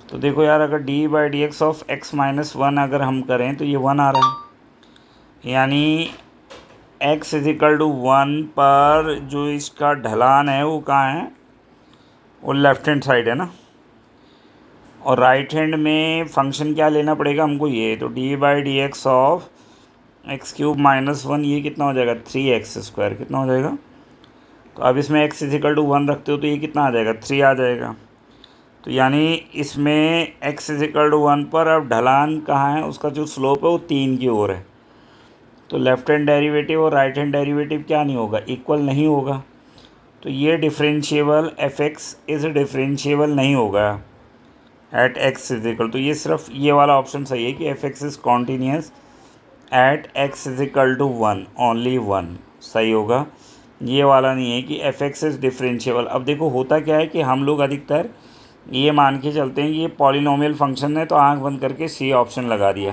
तो देखो यार, अगर dy/dx ऑफ x - 1 अगर हम करें तो ये 1 आ रहा है, यानी x = 1 पर जो इसका ढलान है वो कहाँ है, वो लेफ्ट हैंड साइड है ना, और राइट हैंड में फंक्शन क्या लेना पड़ेगा हमको, ये तो d/dx ऑफ x³ - 1, ये कितना हो जाएगा 3x², कितना हो जाएगा। तो अब इसमें x = 1 रखते हो तो ये कितना आ जाएगा 3 आ जाएगा। तो यानी इसमें x = 1 पर अब ढलान कहाँ है, उसका जो स्लोप है वो 3 की ओर है। तो लेफ्ट हैंड डेरिवेटिव और राइट हैंड डेरिवेटिव क्या नहीं होगा, इक्वल नहीं होगा। तो ये डिफरेंशिएबल f(x) इस डिफरेंशिएबल नहीं होगा एट x = तो ये सिर्फ ये वाला ऑप्शन सही है कि f(x) is continuous at x = 1, only 1 सही होगा। ये वाला नहीं है कि f(x) इज़ डिफरेंशिएबल। अब देखो होता क्या है कि हम लोग अधिकतर ये मान के चलते हैं कि ये पॉलिनोमियल फंक्शन है तो आंख बंद करके सी ऑप्शन लगा दिया।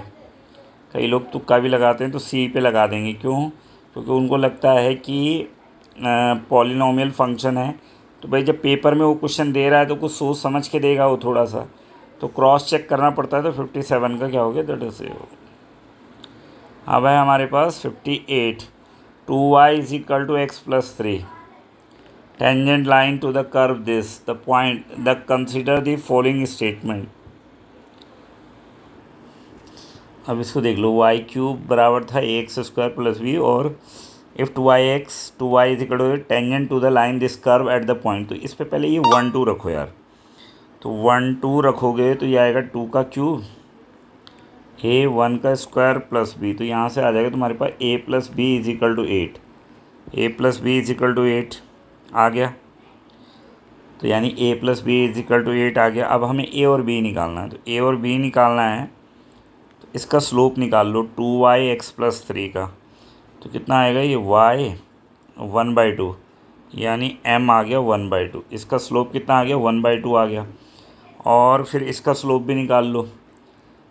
कई लोग तुक्का भी लगाते हैं तो सी पे लगा देंगे, क्यों, क्योंकि उनको लगता है कि पॉलिनोमियल फंक्शन है। तो भाई जब पेपर में वो क्वेश्चन दे रहा है तो कुछ सोच समझ के देगा वो थोड़ा सा, तो क्रॉस चेक करना पड़ता है। तो 57 का क्या हो गया, दैट इज। अब है हमारे पास 58, 2y = x + 3 tangent line to the curve this the point the consider the following statement। अब इसको देख लो, y³ बराबर था ax² + b और if 2y = tangent to the line this curve at the point. तो इस पे पहले ये 1 2 रखो यार। तो 1 2 रखोगे तो ये आएगा 2 का क्यूब, a 1 का स्क्वायर प्लस b। तो यहाँ से आ जाएगा तुम्हारे पास a + b = 8, a + b = 8 आ गया। तो यानी a + b = 8 आ गया। अब हमें a और b निकालना है। तो a और b निकालना है तो इसका स्लोप निकाल लो 2yx + 3 का। तो कितना आएगा ये y 1/2, यानी m आ गया 1/2। इसका स्लोप कितना आ गया 1/2 आ गया। और फिर इसका स्लोप भी निकाल लो।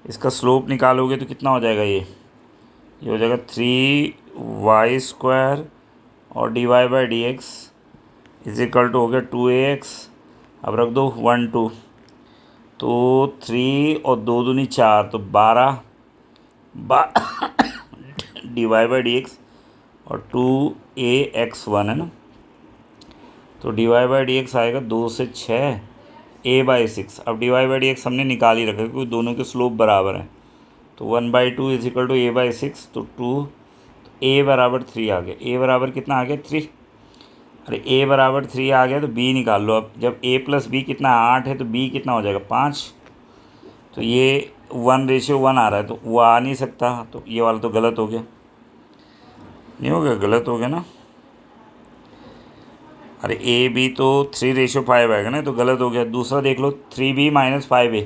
इसका स्लोप निकालोगे तो कितना हो जाएगा, ये हो जाएगा 3y² और dy/dx = हो गया 2ax। अब रख दो 1 2, तो 3 और 2 दूनी 4, तो 12 dy/dx और 2ax1 है ना। तो dy/dx आएगा 2 से 6 a/6। अब dy/dx हमने निकाल ही रखा है क्योंकि दोनों के स्लोप बराबर हैं। तो 1/2 = a/6, तो 2, तो a = 3 आ गया। a बराबर कितना आ गया 3। अरे a = 3 आ गया तो b निकाल लो। अब जब a + b कितना 8 है तो b कितना हो जाएगा 5। तो ये 1:1 आ रहा है तो वो आ नहीं सकता, तो ये वाला तो गलत हो गया। नहीं हो गया, गलत हो गया ना। अरे ए बी तो 3:5 आएगा ना, तो गलत हो गया। दूसरा देख लो 3b - 5a,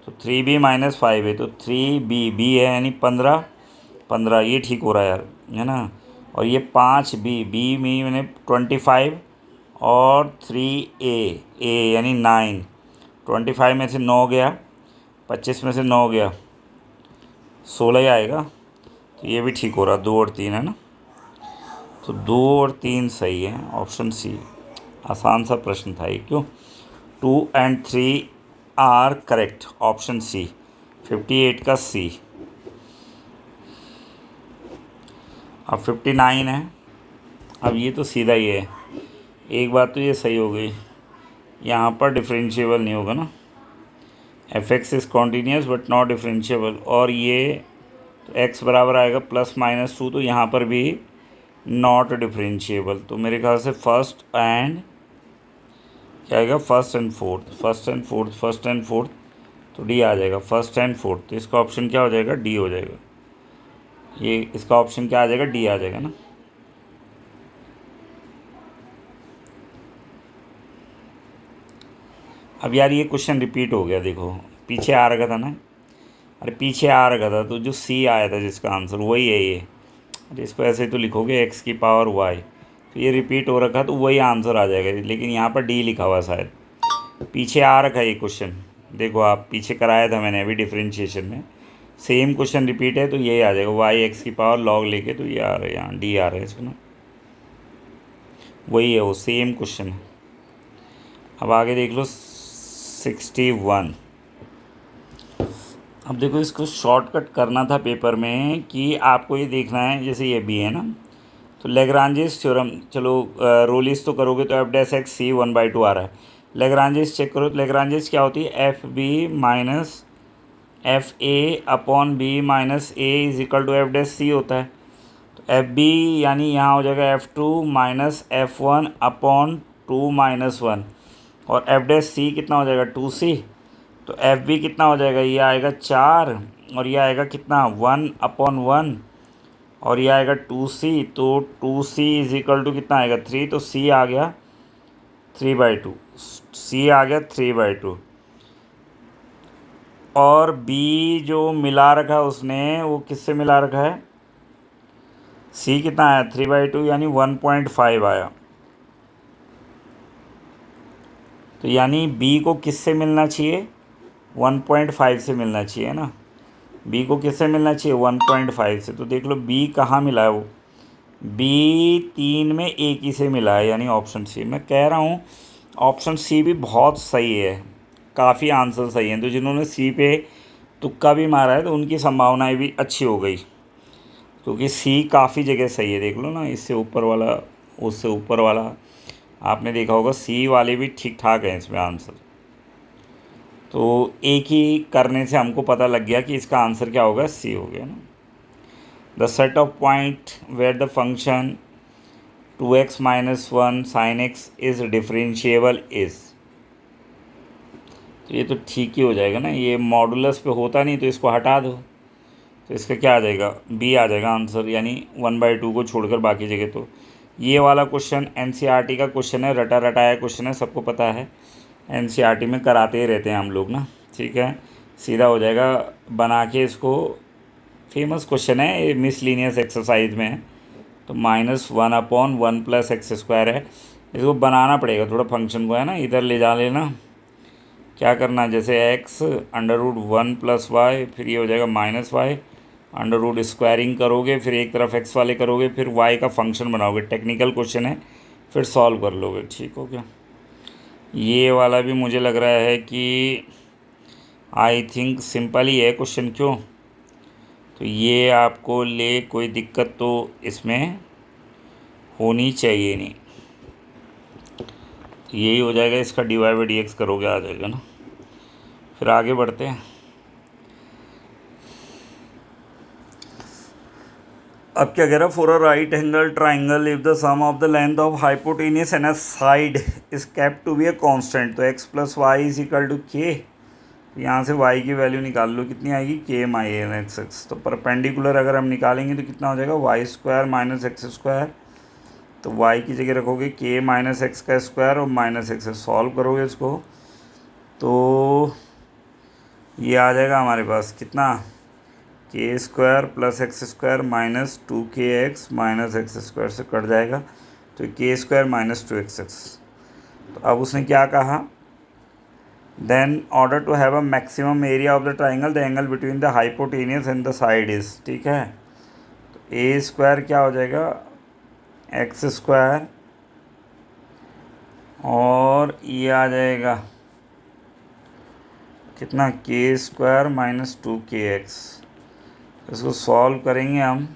तो 3b - 5a, तो 3b है यानी 15 ये ठीक हो रहा है यार, है ना। और ये 5b में मैंने 25 और 3a यानी 9, 25 में से 9 गया, 25 में से 9 गया, 16 ही आएगा। तो ये भी ठीक हो रहा, 2 और 3 है ना। तो 2 और 3 सही है, ऑप्शन सी। आसान सा प्रश्न था ये, क्यों। 2 और 3 आर करेक्ट, ऑप्शन सी 58 का सी। अब 59 है। अब ये तो सीधा ही है। एक बात तो ये सही हो गई, यहाँ पर डिफरेंशिएबल नहीं होगा ना, f(x) is continuous but not differentiable. और ये तो x बराबर आएगा +-2, तो यहाँ पर भी नॉट डिफरेंशिएबल। तो मेरे ख्याल से फर्स्ट एंड क्या आएगा, फर्स्ट एंड फोर्थ, तो डी आ जाएगा फर्स्ट एंड फोर्थ। तो इसका ऑप्शन क्या हो जाएगा, डी हो जाएगा। ये इसका ऑप्शन क्या आ जाएगा, डी आ जाएगा ना। अब यार ये क्वेश्चन रिपीट हो गया, देखो पीछे आ रखा था ना। अरे पीछे आ रखा था तो जो सी आया था जिसका आंसर वही है ये। अरे इसको ऐसे ही तो लिखोगे x⁴y, तो ये रिपीट हो रखा तो वही आंसर आ जाएगा। लेकिन यहाँ पर डी लिखा हुआ शायद, पीछे आ रखा है ये क्वेश्चन। देखो आप पीछे कराया था मैंने अभी डिफरेंशिएशन में, सेम क्वेश्चन रिपीट है तो यही आ जाएगा y x⁴ log लेके। तो ये आ रहा है, यहाँ डी आ रहा है इसमें ना, वही है वो सेम क्वेश्चन है। अब आगे देख लो 61। अब देखो इसको शॉर्टकट करना था पेपर में कि आपको ये देखना है, जैसे ये भी है ना, तो लेग्रांजेस थ्योरम, चलो रोलिस तो करोगे तो f' x c 1/2 आ रहा है। लेग्रांजेस चेक करो। लेग्रांजेस क्या होती है, F B minus F A upon B minus A is equal to F dash C होता है। तो एफ बी यानी यहाँ हो जाएगा F two minus F one upon two minus one, और एफ डैश सी कितना हो जाएगा, टू सी। तो एफ बी कितना हो जाएगा, ये आएगा 4, और ये आएगा कितना, 1/1, और ये आएगा 2c। तो 2c इज इक्वल टू कितना आएगा, 3। तो c आ गया 3/2, c आ गया 3/2। और b जो मिला रखा है उसने, वो किससे मिला रखा है, c कितना आया, 3/2 यानी 1.5 आया। तो यानी b को किससे मिलना चाहिए, 1.5 से मिलना चाहिए ना। b को किससे मिलना चाहिए, 1.5 से। तो देख लो b कहाँ मिला है, वो b 3 में एक ही से मिला है, यानी ऑप्शन सी। मैं कह रहा हूँ ऑप्शन सी भी बहुत सही है, काफ़ी आंसर सही हैं। तो जिन्होंने सी पे तुक्का भी मारा है तो उनकी संभावनाएं भी अच्छी हो गई, क्योंकि सी काफ़ी जगह सही है। देख लो ना, इससे ऊपर वाला, उससे ऊपर वाला, आपने देखा होगा सी वाले भी ठीक ठाक हैं इसमें आंसर। तो एक ही करने से हमको पता लग गया कि इसका आंसर क्या होगा, सी हो गया ना। The set of point where the function 2x minus 1 sine x is differentiable is. तो ये तो ठीक ही हो जाएगा ना, ये मॉडुलस पे होता नहीं तो इसको हटा दो, तो इसका क्या आ जाएगा, बी आ जाएगा आंसर, यानी 1/2 को छोड़कर बाकी जगह। तो ये वाला क्वेश्चन एनसीईआरटी का क्वेश्चन है, रटा रटाया क्वेश्चन है, सबको पता है, एनसीईआरटी में कराते ही रहते हैं हम लोग ना। ठीक है, सीधा हो जाएगा बना के इसको। फेमस क्वेश्चन है ये, मिसलीनियस एक्सरसाइज में है। तो -1/1 + x² है, इसको बनाना पड़ेगा थोड़ा फंक्शन को, है ना, इधर ले जा लेना। क्या करना है, जैसे x √1 + y, फिर ये हो जाएगा -y, अंडर स्क्वायरिंग करोगे, फिर एक तरफ x वाले करोगे, फिर y का फंक्शन बनाओगे। टेक्निकल क्वेश्चन है, फिर सॉल्व कर लोगे। ठीक हो गया। ये वाला भी मुझे लग रहा है कि आई थिंक सिंपल ही है क्वेश्चन, क्यों, तो ये आपको ले कोई दिक्कत तो इसमें होनी चाहिए नहीं। तो यही हो जाएगा, इसका dy/dx करोगे आ जाएगा ना। फिर आगे बढ़ते हैं। अब क्या कह रहा है, for a right angle triangle if the sum of the length of hypotenuse and a side is kept to be a constant, तो x + y is equal to k। यहाँ से y की वैल्यू निकाल लो, कितनी आएगी, k-x। तो परपेंडिकुलर अगर हम निकालेंगे तो कितना हो जाएगा, y² - x²। तो y की जगह रखोगे k - x² और -x, सॉल्व करोगे इसको तो ये आ जाएगा हमारे पास कितना, k² + x² - 2kx - x² से कट जाएगा, तो k² - 2xx। तो अब उसने क्या कहा, then order to have a maximum area of the triangle the angle between the hypotenuse and the side is. ठीक है, तो a² क्या हो जाएगा, x², और ये आ जाएगा कितना, k² - 2kx। इसको सॉल्व करेंगे हम,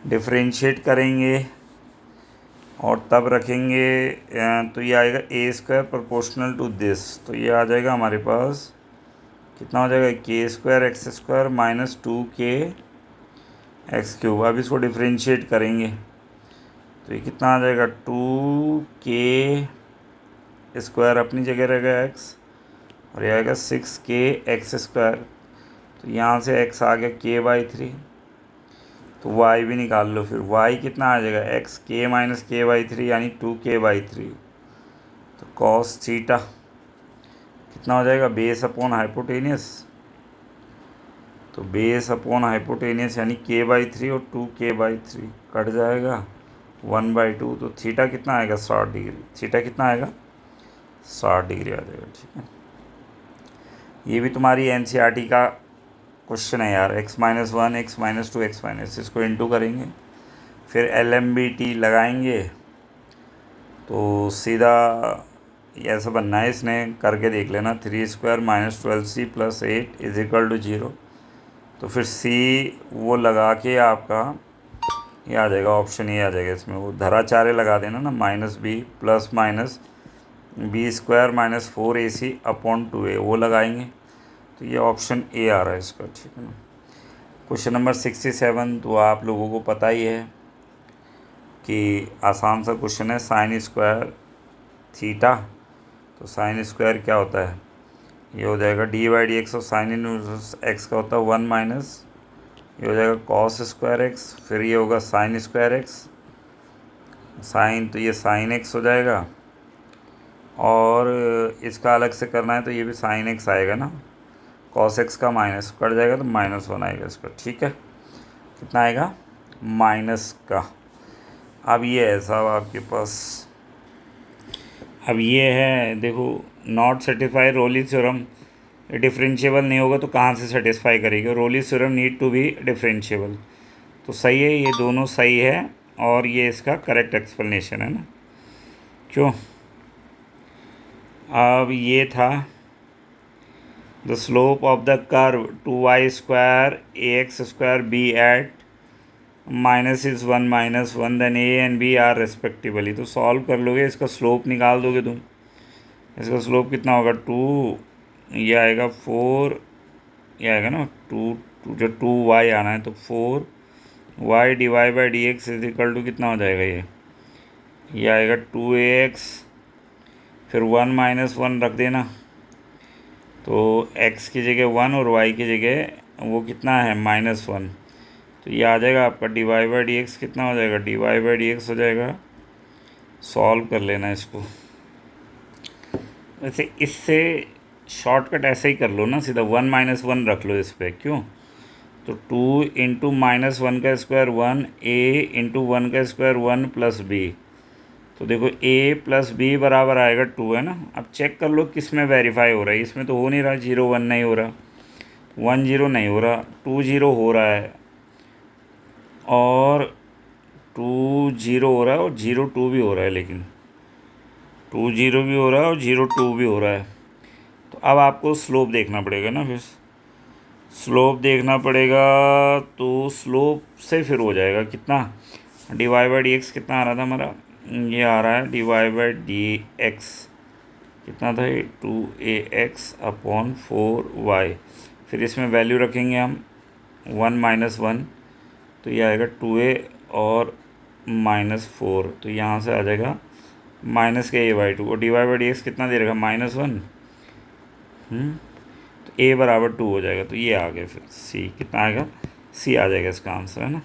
डिफरेंशिएट करेंगे और तब रखेंगे, तो ये आएगा a² प्रोपोर्शनल टू दिस। तो ये आ जाएगा हमारे पास कितना हो जाएगा, k² x² - 2kx³। अब इसको डिफरेंशिएट करेंगे तो ये कितना आ जाएगा, 2k² अपनी जगह रहेगा x, और ये आएगा 6kx²। तो यहाँ से x आ गया k/3, तो y भी निकाल लो। फिर y कितना आ जाएगा, x k - k/3 यानी 2k/3। तो cos थीटा कितना हो जाएगा, बेस अपॉन हाइपोटेनियस। तो बेस/हाइपोटेनियस यानी k/3 और 2k/3 कट जाएगा 1/2। तो थीटा कितना आएगा, 60 डिग्री। थीटा कितना आएगा, 60 डिग्री आ जाएगा। ठीक है, ये भी तुम्हारी एनसीईआरटी का क्वेश्चन है यार, x - 1 x - 2 x - इसको इंटू करेंगे, फिर LMBT लगाएंगे, तो सीधा ऐसा बनना है, इसने करके देख लेना, 3² - 12c + 8 इज इक्वल टू 0। तो फिर c वो लगा के आपका ये आ जाएगा, ऑप्शन ये आ जाएगा इसमें, वो धराचार्य लगा देना ना, -b + b² minus 4ac upon 2a, वो लगाएंगे तो ये ऑप्शन ए आ रहा है इसका, ठीक है ना। क्वेश्चन नंबर 67 तो आप लोगों को पता ही है कि आसान सा क्वेश्चन है, साइन स्क्वायर थीटा। तो साइन स्क्वायर क्या होता है, ये हो जाएगा d/dx, और साइन इनवर्स एक्स का होता है 1 माइनस, ये हो जाएगा कॉस स्क्वायर एक्स, फिर ये होगा साइन स्क्वायर एक्स, साइन तो ये साइन एक्स हो जाएगा, और इसका अलग से करना है तो ये भी साइन एक्स आएगा ना, कॉस एक्स का माइनस कट जाएगा तो -1 आएगा इसका, ठीक है। कितना आएगा, माइनस का। अब ये है साहब आपके पास, अब ये है देखो, not satisfy Rolle's theorem, differentiable नहीं होगा तो कहाँ से सेटिस्फाई करेगी, Rolle's theorem need to be differentiable. तो सही है, ये दोनों सही है, और ये इसका करेक्ट एक्सप्लेनेशन है ना, क्यों। अब ये था the slope of the curve 2y² ax² b at -1 then a and b are respectively. तो सॉल्व कर लोगे, इसका स्लोप निकाल दोगे तुम, इसका स्लोप कितना होगा 2, ये आएगा 4, ये आएगा ना 2, जो 2y आना है तो 4y dy/dx is equal to कितना हो जाएगा, ये आएगा 2ax, फिर 1 - 1 रख देना, तो x की जगह 1 और y की जगह वो कितना है -1, तो ये आ जाएगा आपका dy/dx कितना हो जाएगा, dy/dx हो जाएगा, सॉल्व कर लेना इसको। वैसे इससे शॉर्टकट ऐसे ही कर लो ना, सीधा 1 - 1 रख लो इस पर, क्यों, तो 2 × -1 का स्क्वायर 1, a × 1 का स्क्वायर 1 प्लस b, तो देखो a प्लस b बराबर आएगा 2, है ना। अब चेक कर लो किस में वेरीफाई हो रहा है, इसमें तो हो नहीं रहा, 0 1 नहीं हो रहा, 1 0 नहीं हो रहा, 2 0 हो रहा है, और 2 0 हो रहा है, और 0 2 भी हो रहा है, लेकिन 2 0 भी हो रहा है और 0 2 भी हो रहा है। तो अब आपको स्लोप देखना पड़ेगा ना, फिर स्लोप देखना पड़ेगा, तो स्लोप से फिर हो जाएगा कितना, dy/dx कितना आ रहा था हमारा, ये आ रहा है dy/dx कितना था, 2ax अपॉन 4y, फिर इसमें वैल्यू रखेंगे हम 1 - 1, तो ये आएगा 2a और -4, तो यहाँ से आ जाएगा माइनस के a/2, और dy/dx कितना दे रखा, -1, तो a बराबर 2 हो जाएगा, तो ये आ गया, फिर c कितना आएगा, c आ जाएगा इसका आंसर, है ना।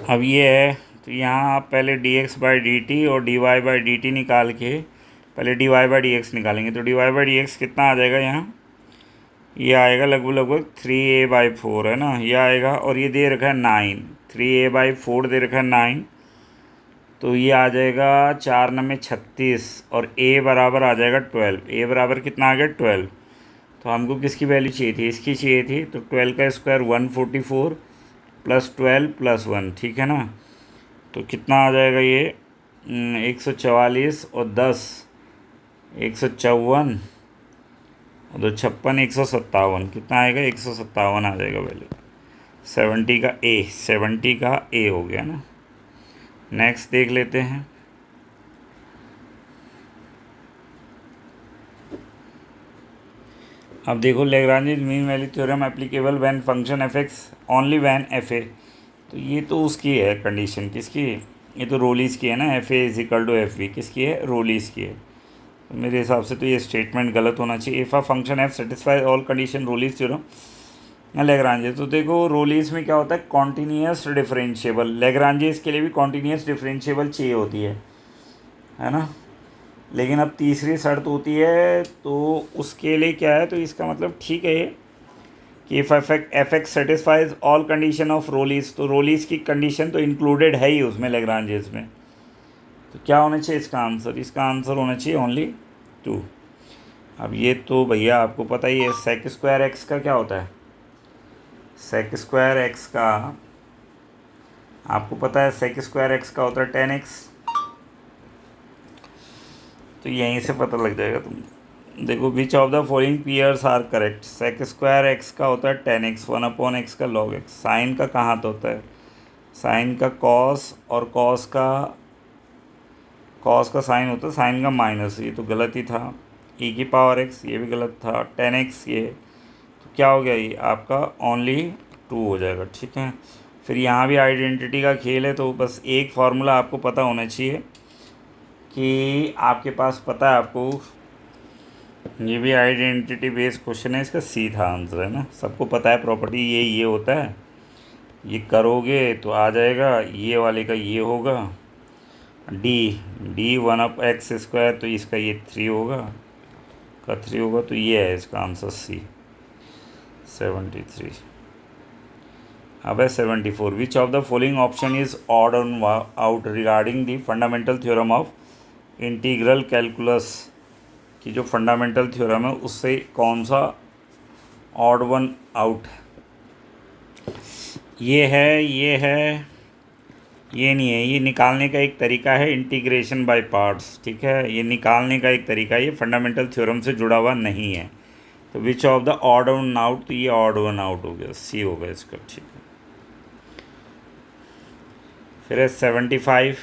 अब ये है, तो यहाँ आप पहले dx/dt और dy/dt निकाल के पहले dy/dx निकालेंगे, तो dy/dx कितना आ जाएगा यहाँ, ये आएगा लगभग 3a/4, है ना, ये आएगा, और ये दे रखा है 9, 3a/4 दे रखा है 9, तो ये आ जाएगा 4 9 36, और a बराबर आ जाएगा 12, a बराबर कितना आ गया 12, तो हमको किसकी वैल्यू चाहिए थी, इसकी चाहिए थी, तो 12 का स्क्वायर 144 प्लस 12 प्लस 1, ठीक है ना, तो कितना आ जाएगा ये 144 और 10 154 और 2 56 157, कितना आएगा 157 आ जाएगा वैल्यू, 70 का ए हो गया ना। नेक्स्ट देख लेते हैं, अब देखो Lagrange mean value theorem applicable when function F x only when F A, तो ये तो उसकी है कंडीशन, किसकी, ये तो रोलीज की है ना, F A is equal to F B, किसकी है, रोलीज की है, तो मेरे हिसाब से तो ये स्टेटमेंट गलत होना चाहिए, if a function F satisfy all condition Rolle's theorem Lagrange. तो देखो रोलीज में क्या होता है, कॉन्टीन्यूस डिफरेंशिएबल, लैग्रांजेस के लिए भी कॉन्टीन्यूस डिफरेंशिएबल चाहिए होती है ना, लेकिन अब तीसरी शर्त होती है, तो उसके लिए क्या है, तो इसका मतलब ठीक है ये कि if F X satisfies all condition of Rolle's, तो रोलीज की कंडीशन तो इंक्लूडेड है ही उसमें लैग्रांजेस में, तो क्या होना चाहिए इसका आंसर होना चाहिए ओनली 2। अब ये तो भैया आपको पता ही है, sec² x का क्या होता है, sec² x का आपको पता है, sec² x का होता है 10x, तो यहीं से पता लग जाएगा तुम। देखो which of the following pairs are correct, sec² x का होता है 10x, 1/x का log x, साइन का कहाँ तो होता है, साइन का कॉस, और कॉस का कॉस का साइन होता है साइन का माइनस, ये तो गलत ही था। ई की पावर एक्स ये भी गलत था, 10x ये, तो क्या हो गया ये आपका ओनली 2 हो जाएगा, ठीक है। फिर यहाँ भी आइडेंटिटी का खेल है, तो बस एक फार्मूला आपको पता होना चाहिए कि आपके पास पता है आपको, ये भी आइडेंटिटी बेस्ड क्वेश्चन है, इसका सीधा आंसर है ना, सबको पता है प्रॉपर्टी ये होता है, ये करोगे तो आ जाएगा, ये वाले का ये होगा डी 1/x², तो इसका ये 3 होगा, का 3 होगा, तो ये है इसका आंसर सी 73। अब है 74, विच of the following option is odd on out regarding the fundamental theorem of integral calculus, की जो फंडामेंटल थ्योरम है उससे कौन सा ऑड वन आउट, ये है ये नहीं है, ये निकालने का एक तरीका है इंटीग्रेशन बाय पार्ट्स, ठीक है, ये निकालने का एक तरीका है, ये फंडामेंटल थ्योरम से जुड़ा हुआ नहीं है। तो विच of the odd one out, तो ये ऑड वन आउट हो गया, सी हो गया इसका, ठीक है। फिर है 75,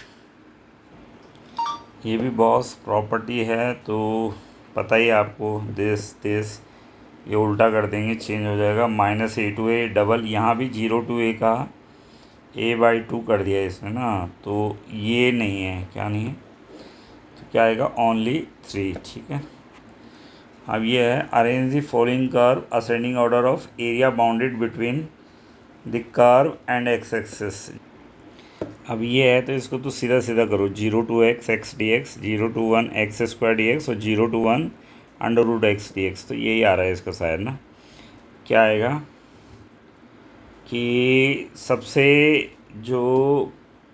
ये भी बॉस प्रॉपर्टी है, तो पता ही आपको, दिस ये उल्टा कर देंगे, चेंज हो जाएगा, -a/a डबल, यहाँ भी 0 to a का a/2 कर दिया इसने ना, तो ये नहीं है, क्या नहीं है, तो क्या आएगा ओनली 3, ठीक है। अब ये है arrange the following curve ascending order of area bounded between the curve and x axis. अब ये है तो इसको तो सीधा सीधा करो, 0 to x x/dx, 0 to 1 x² dx और 0 to 1 √x dx, तो यही आ रहा है इसका शायद ना, क्या आएगा कि सबसे जो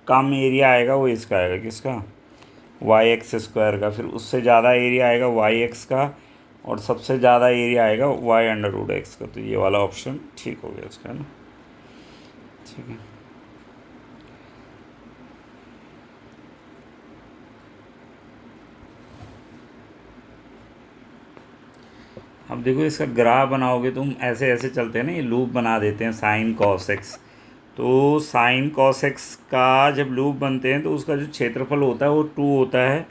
कम एरिया आएगा वो इसका आएगा, किसका, y(x²) का, फिर उससे ज़्यादा एरिया आएगा y(x) का, और सबसे ज़्यादा एरिया आएगा y√x का, तो ये वाला ऑप्शन ठीक हो गया इसका ना, ठीक है। अब देखो इसका ग्राफ बनाओगे तुम, ऐसे ऐसे चलते हैं ना, ये लूप बना देते हैं साइन कॉस एक्स, तो साइन कॉस एक्स का जब लूप बनते हैं तो उसका जो क्षेत्रफल होता है वो 2 होता है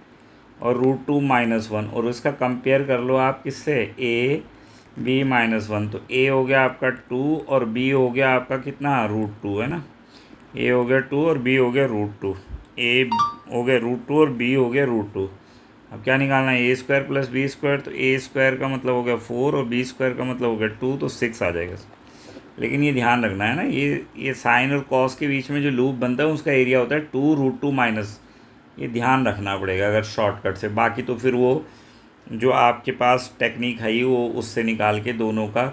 और √2 - 1, और उसका कंपेयर कर लो आप किससे, a(b - 1), तो a हो गया आपका 2 और b हो गया आपका कितना, √2 है ना, a हो गया 2 और b हो गया √2, a हो गया √2 और b हो गया √2। अब क्या निकालना है, a² + b², तो a² का मतलब हो गया 4 और b² का मतलब हो गया 2, तो 6 आ जाएगा। लेकिन ये ध्यान रखना है ना, ये साइन और कॉस के बीच में जो लूप बनता है उसका एरिया होता है 2 √2 ये ध्यान रखना पड़ेगा अगर शॉर्टकट से, बाकी तो फिर वो जो आपके पास टेक्निक है वो उससे निकाल के दोनों का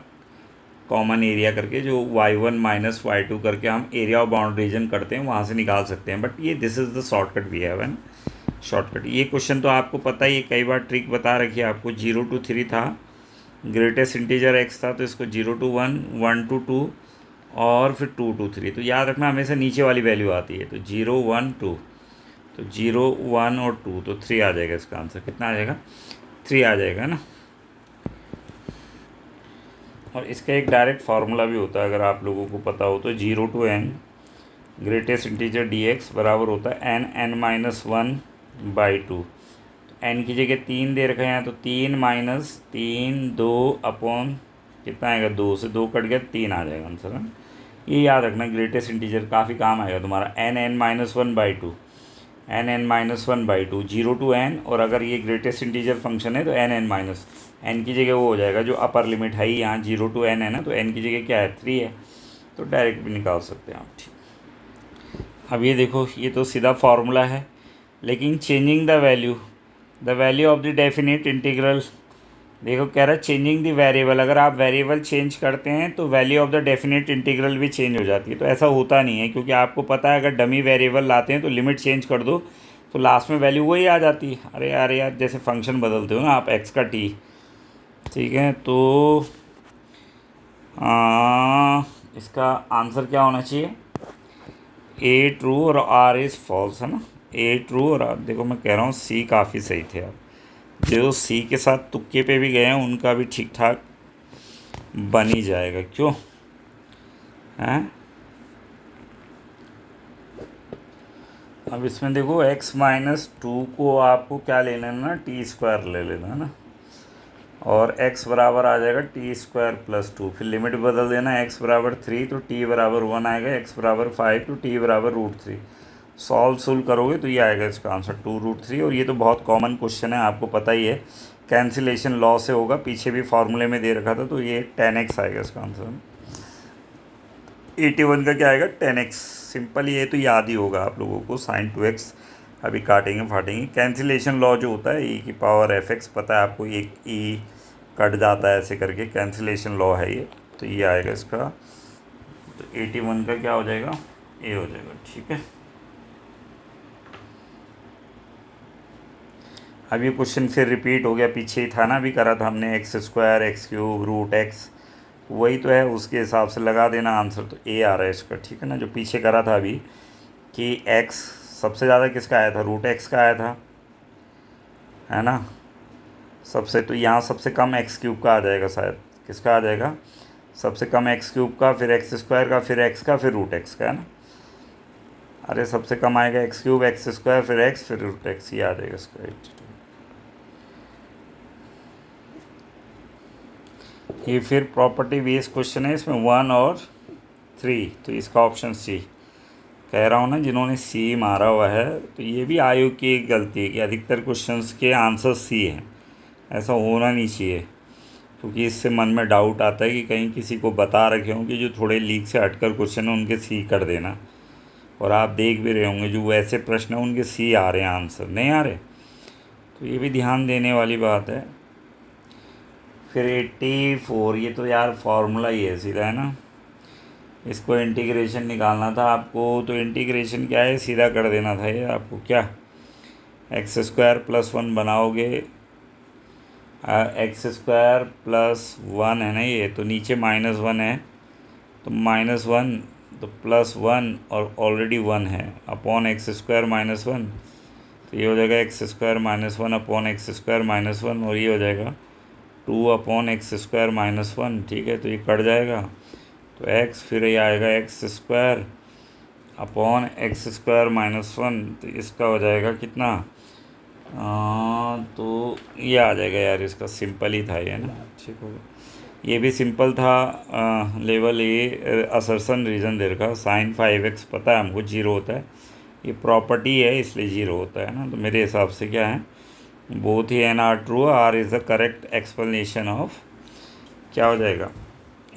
कॉमन एरिया करके जो y1 - y2 करके हम एरिया ऑफ बाउंड्री रीजन करते हैं वहाँ से निकाल सकते हैं, बट ये this is the shortcut we have an shortcut. ये क्वेश्चन तो आपको पता ही है, कई बार ट्रिक बता रखी है आपको, 0 to 3 था, ग्रेटेस्ट इंटीजर x था, तो इसको 0 to 1, 1 to 2 और फिर 2 to 3, तो याद रखना हमेशा नीचे वाली वैल्यू आती है, तो 0 1 2, तो 0 1 और 2, तो 3 आ जाएगा इसका आंसर, कितना आ जाएगा, 3 आ जाएगा ना। और इसका एक डायरेक्ट फार्मूला भी होता है अगर आप लोगों को पता हो तो, 0 to n greatest integer dx बराबर होता है n(n-1/2), n की जगह 3 दे रखा है यहाँ, तो 3 - 3 2 अपॉन कितना आएगा, 2 से 2 कट गया, 3 आ जाएगा आंसर है। ये याद रखना, ग्रेटेस्ट इंटीजर काफ़ी काम आएगा तुम्हारा, n(n-1/2), n(n-1/2), 0 to n, और अगर ये ग्रेटेस्ट इंटीजर फंक्शन है तो n की जगह वो हो जाएगा जो अपर लिमिट है ही यहाँ 0 to n है ना, तो n की जगह क्या है, 3 है, तो डायरेक्ट भी निकाल सकते हैं आप, ठीक। अब ये देखो, ये तो सीधा फार्मूला है, लेकिन changing the value of the definite integral, देखो कह रहा है चेंजिंग द वेरिएबल, अगर आप वेरिएबल चेंज करते हैं तो value of the definite integral भी चेंज हो जाती है, तो ऐसा होता नहीं है, क्योंकि आपको पता है अगर डमी वेरिएबल लाते हैं तो लिमिट चेंज कर दो तो लास्ट में वैल्यू वही आ जाती है। अरे यार जैसे फंक्शन बदलते हो ना आप, एक्स का टी, ठीक है, तो इसका आंसर क्या होना चाहिए, ए ट्रू और आर इज़ फॉल्स, है ना, ए ट्रू और आर, देखो मैं कह रहा हूँ सी काफ़ी सही थे आप, जो सी के साथ तुक्के पे भी गए हैं उनका भी ठीक ठाक बन ही जाएगा, क्यों हैं। अब इसमें देखो x-2 को आपको क्या ले लेना, टी स्क्वायर ले लेना है ना, और x बराबर आ जाएगा t² + 2। फिर लिमिट बदल देना, x बराबर 3 तो t बराबर 1 आएगा, x बराबर 5 तो t बराबर √3। सोल्व करोगे तो ये आएगा इसका आंसर 2√3। और ये तो बहुत कॉमन क्वेश्चन है, आपको पता ही है, कैंसिलेशन लॉ से होगा, पीछे भी फार्मूले में दे रखा था, तो ये 10x आएगा इसका आंसर। 81 का क्या आएगा, 10x। सिंपल, ये तो याद ही होगा आप लोगों को, sin 2x। अभी काटेंगे फाटेंगे। कैंसिलेशन लॉ जो होता है e⁻fx, पता है आपको, एक e कट जाता है ऐसे करके, कैंसिलेशन लॉ है ये, तो ये आएगा इसका। तो 81 का क्या हो जाएगा, ए हो जाएगा। ठीक है, अब ये क्वेश्चन फिर रिपीट हो गया, पीछे ही था ना, अभी करा था हमने, x² x³ √x, वही तो है, उसके हिसाब से लगा देना आंसर। तो ए आ रहा है इसका। ठीक है ना, जो पीछे करा था अभी कि x सबसे ज़्यादा किसका आया था, √x का आया था, है ना, सबसे, तो यहाँ सबसे कम x³ का आ जाएगा शायद, किसका आ जाएगा, सबसे कम x³ का, फिर x² का, फिर x का, फिर √x का, है ना। अरे सबसे कम आएगा x³ x², फिर x, फिर √x, ये आ जाएगा इसका 82। ये फिर प्रॉपर्टी बेस्ड क्वेश्चन है, इसमें 1 और 3, तो इसका ऑप्शन सी। कह रहा हूँ ना, जिन्होंने सी मारा हुआ है, तो ये भी आयोग की एक गलती है कि अधिकतर क्वेश्चंस के आंसर सी हैं। ऐसा होना नहीं चाहिए, क्योंकि इससे मन में डाउट आता है कि कहीं किसी को बता रखे हों कि जो थोड़े लीक से हटकर क्वेश्चन है उनके सी कर देना। और आप देख भी रहे होंगे जो वैसे प्रश्न हैं उनके सी आ रहे हैं, आंसर नहीं आ रहे, तो ये भी ध्यान देने वाली बात है। फिर 84, ये तो यार फार्मूला ही है सीधा, है ना, इसको इंटीग्रेशन निकालना था आपको, तो इंटीग्रेशन क्या है, सीधा कर देना था ये आपको। क्या x² + 1 बनाओगे, x² + 1 है ना ये, तो नीचे -1 है, तो -1, तो +1 और ऑलरेडी 1 है, अपॉन x² -1, तो ये हो जाएगा x² -1 अपॉन x² -1, और ये हो जाएगा 2 अपॉन x² -1। ठीक है, तो ये कट जाएगा, तो x, फिर ये आएगा x² अपॉन x² -1, तो इसका हो जाएगा कितना, तो ये आ जाएगा यार, इसका सिंपल ही था ये ना। ठीक होगा, ये भी सिंपल था। लेवल ए असर्सन रीज़न दे रखा, sin 5x पता है हमको 0 होता है, ये प्रॉपर्टी है इसलिए 0 होता है ना, तो मेरे हिसाब से क्या है, बोथ ही and R true, R is the correct explanation of, क्या हो जाएगा,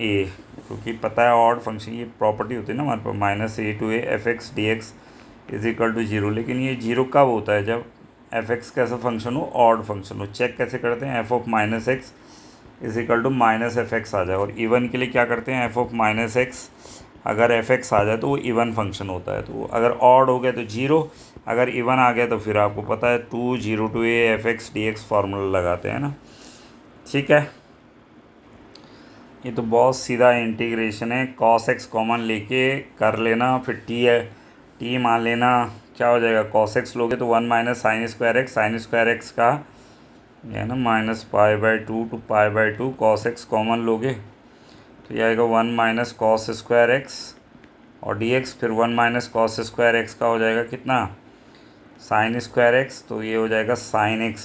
ए, क्योंकि पता है ऑड फंक्शन, ये प्रॉपर्टी होती है ना हमारे पास, -a f(x) dx = 0। लेकिन ये 0 कब होता है, जब f(x) कैसा फंक्शन हो, ऑड फंक्शन हो। चेक कैसे करते हैं, f(-x) = -f(x) आ जाए, और इवन के लिए क्या करते हैं, f(-x) अगर f(x) आ जाए तो वो इवन फंक्शन होता है, तो अगर ऑड हो गया तो 0, अगर इवन आ गया तो फिर आपको पता है 2 0 to a f(x) dx formula लगाते हैं ना। ठीक है, ये तो बहुत सीधा इंटीग्रेशन है, cos x कॉमन लेके कर लेना, फिर t है, t मान लेना, क्या हो जाएगा, cos x लोगे तो 1 - sin² x का है ना, -π/2 to π/2, cos x कॉमन लोगे तो ये आएगा 1 - cos² x और dx, फिर 1 - cos² x का हो जाएगा कितना, sin² x, तो ये हो जाएगा sin x,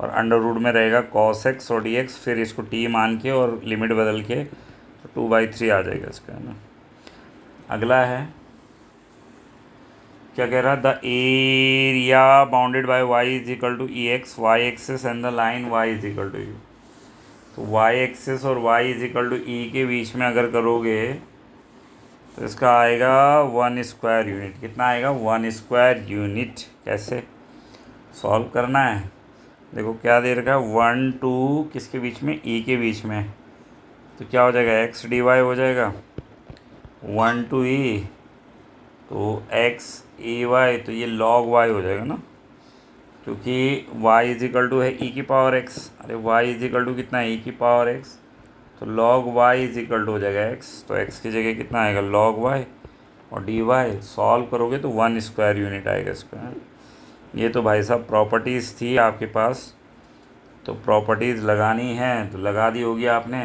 और अंडर रूट में रहेगा cos x और dx, फिर इसको t मान के और लिमिट बदल के, तो 2/3 आ जाएगा इसका, है ना। अगला है, क्या कह रहा है, the area bounded by y = ex, y axis and the line y = u। तो y एक्सिस और y = e के बीच में अगर करोगे तो इसका आएगा 1² यूनिट, कितना आएगा, 1² यूनिट। कैसे सॉल्व करना है, देखो क्या दे रखा है, 1 to किसके बीच में, e के बीच में, तो क्या हो जाएगा, x dy हो जाएगा, 1 to e, तो x ay, तो ये log y हो जाएगा ना, क्योंकि y = है e⁻x, अरे y = कितना है, e⁻x, तो log y = हो जाएगा x, तो x की जगह कितना आएगा, log y, और dy सॉल्व करोगे तो 1² यूनिट आएगा इसका। ये तो भाई साहब प्रॉपर्टीज़ थी आपके पास, तो प्रॉपर्टीज़ लगानी है तो लगा दी होगी आपने,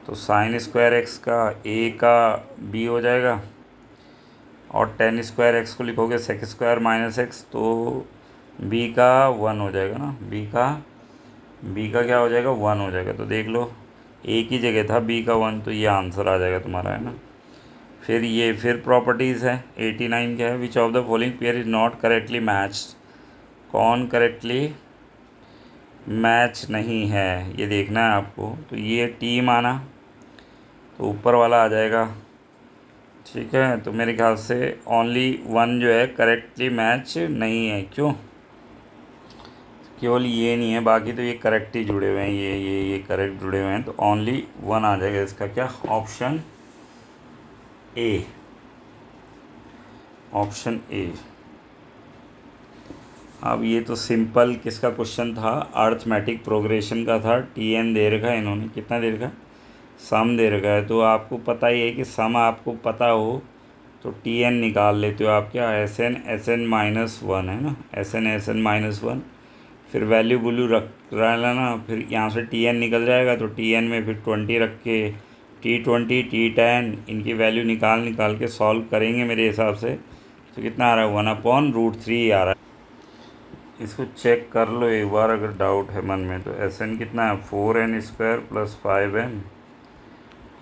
तो sin² x का a का b हो जाएगा, और टेन स्क्वायर एक्स को लिखोगे सेक स्क्वायर माइनस एक्स, तो बी का 1 हो जाएगा ना, बी का क्या हो जाएगा 1 हो जाएगा। तो देख लो एक ही जगह था बी का 1, तो ये आंसर आ जाएगा तुम्हारा, है ना। फिर प्रॉपर्टीज़ है 89 क्या है, विच of the following pair is not correctly matched, कौन करेक्टली मैच नहीं है ये देखना है आपको। तो ये टी माना तो ऊपर वाला आ जाएगा, ठीक है। तो मेरे ख्याल से ओनली 1 जो है करेक्टली मैच नहीं है, क्यों, केवल ये नहीं है, बाकी तो ये करेक्ट ही जुड़े हुए हैं, ये करेक्ट जुड़े हुए हैं, तो ओनली 1 आ जाएगा इसका क्या, ऑप्शन ए, ऑप्शन ए। अब ये तो सिंपल किसका क्वेश्चन था, अर्थमेटिक प्रोग्रेशन का था। टी एन दे रखा है इन्होंने, कितना दे रखा है, सम दे रखा है। तो आपको पता ही है कि सम आपको पता हो तो टी एन निकाल लेते हो आप, क्या एस एन माइनस 1 है ना, एस एन माइनस 1, फिर वैल्यू वूल्यू रख लेना, फिर यहाँ से टी एन निकल जाएगा, तो टी एन में फिर 20 रख के T20 T10 इनकी वैल्यू निकाल के सॉल्व करेंगे मेरे हिसाब से। तो कितना आ रहा है, 1/√3 आ रहा है। इसको चेक कर लो एक बार अगर डाउट है मन में। तो एस एन कितना है, 4n² + 5n,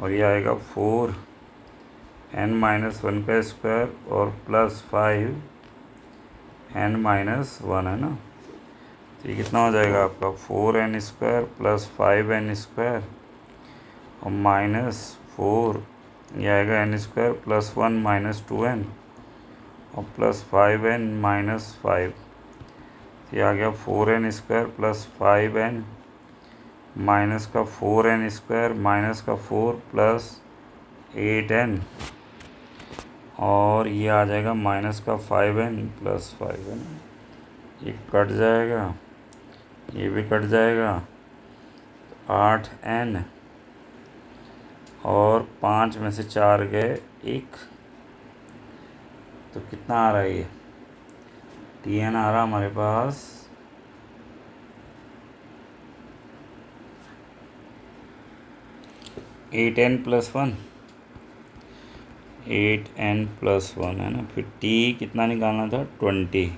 और ये आएगा 4n-1 का स्क्वायर और +5n-1 है ना। तो ये कितना हो जाएगा आपका, 4n² + 5n² और -4, ये आएगा n² + 1 -2n और +5n-5, ये आ गया 4n² + 5n माइनस का 4n² माइनस का 4 + 8n, और ये आ जाएगा माइनस का 5n + 5n, ये कट जाएगा, ये भी कट जाएगा, 8n और 5 में से 4 गए 1, तो कितना आ रहा है ये, टी एन आ रहा हमारे पास 8n + 1, 8n + 1 है ना। फिर टी कितना निकालना था, 20,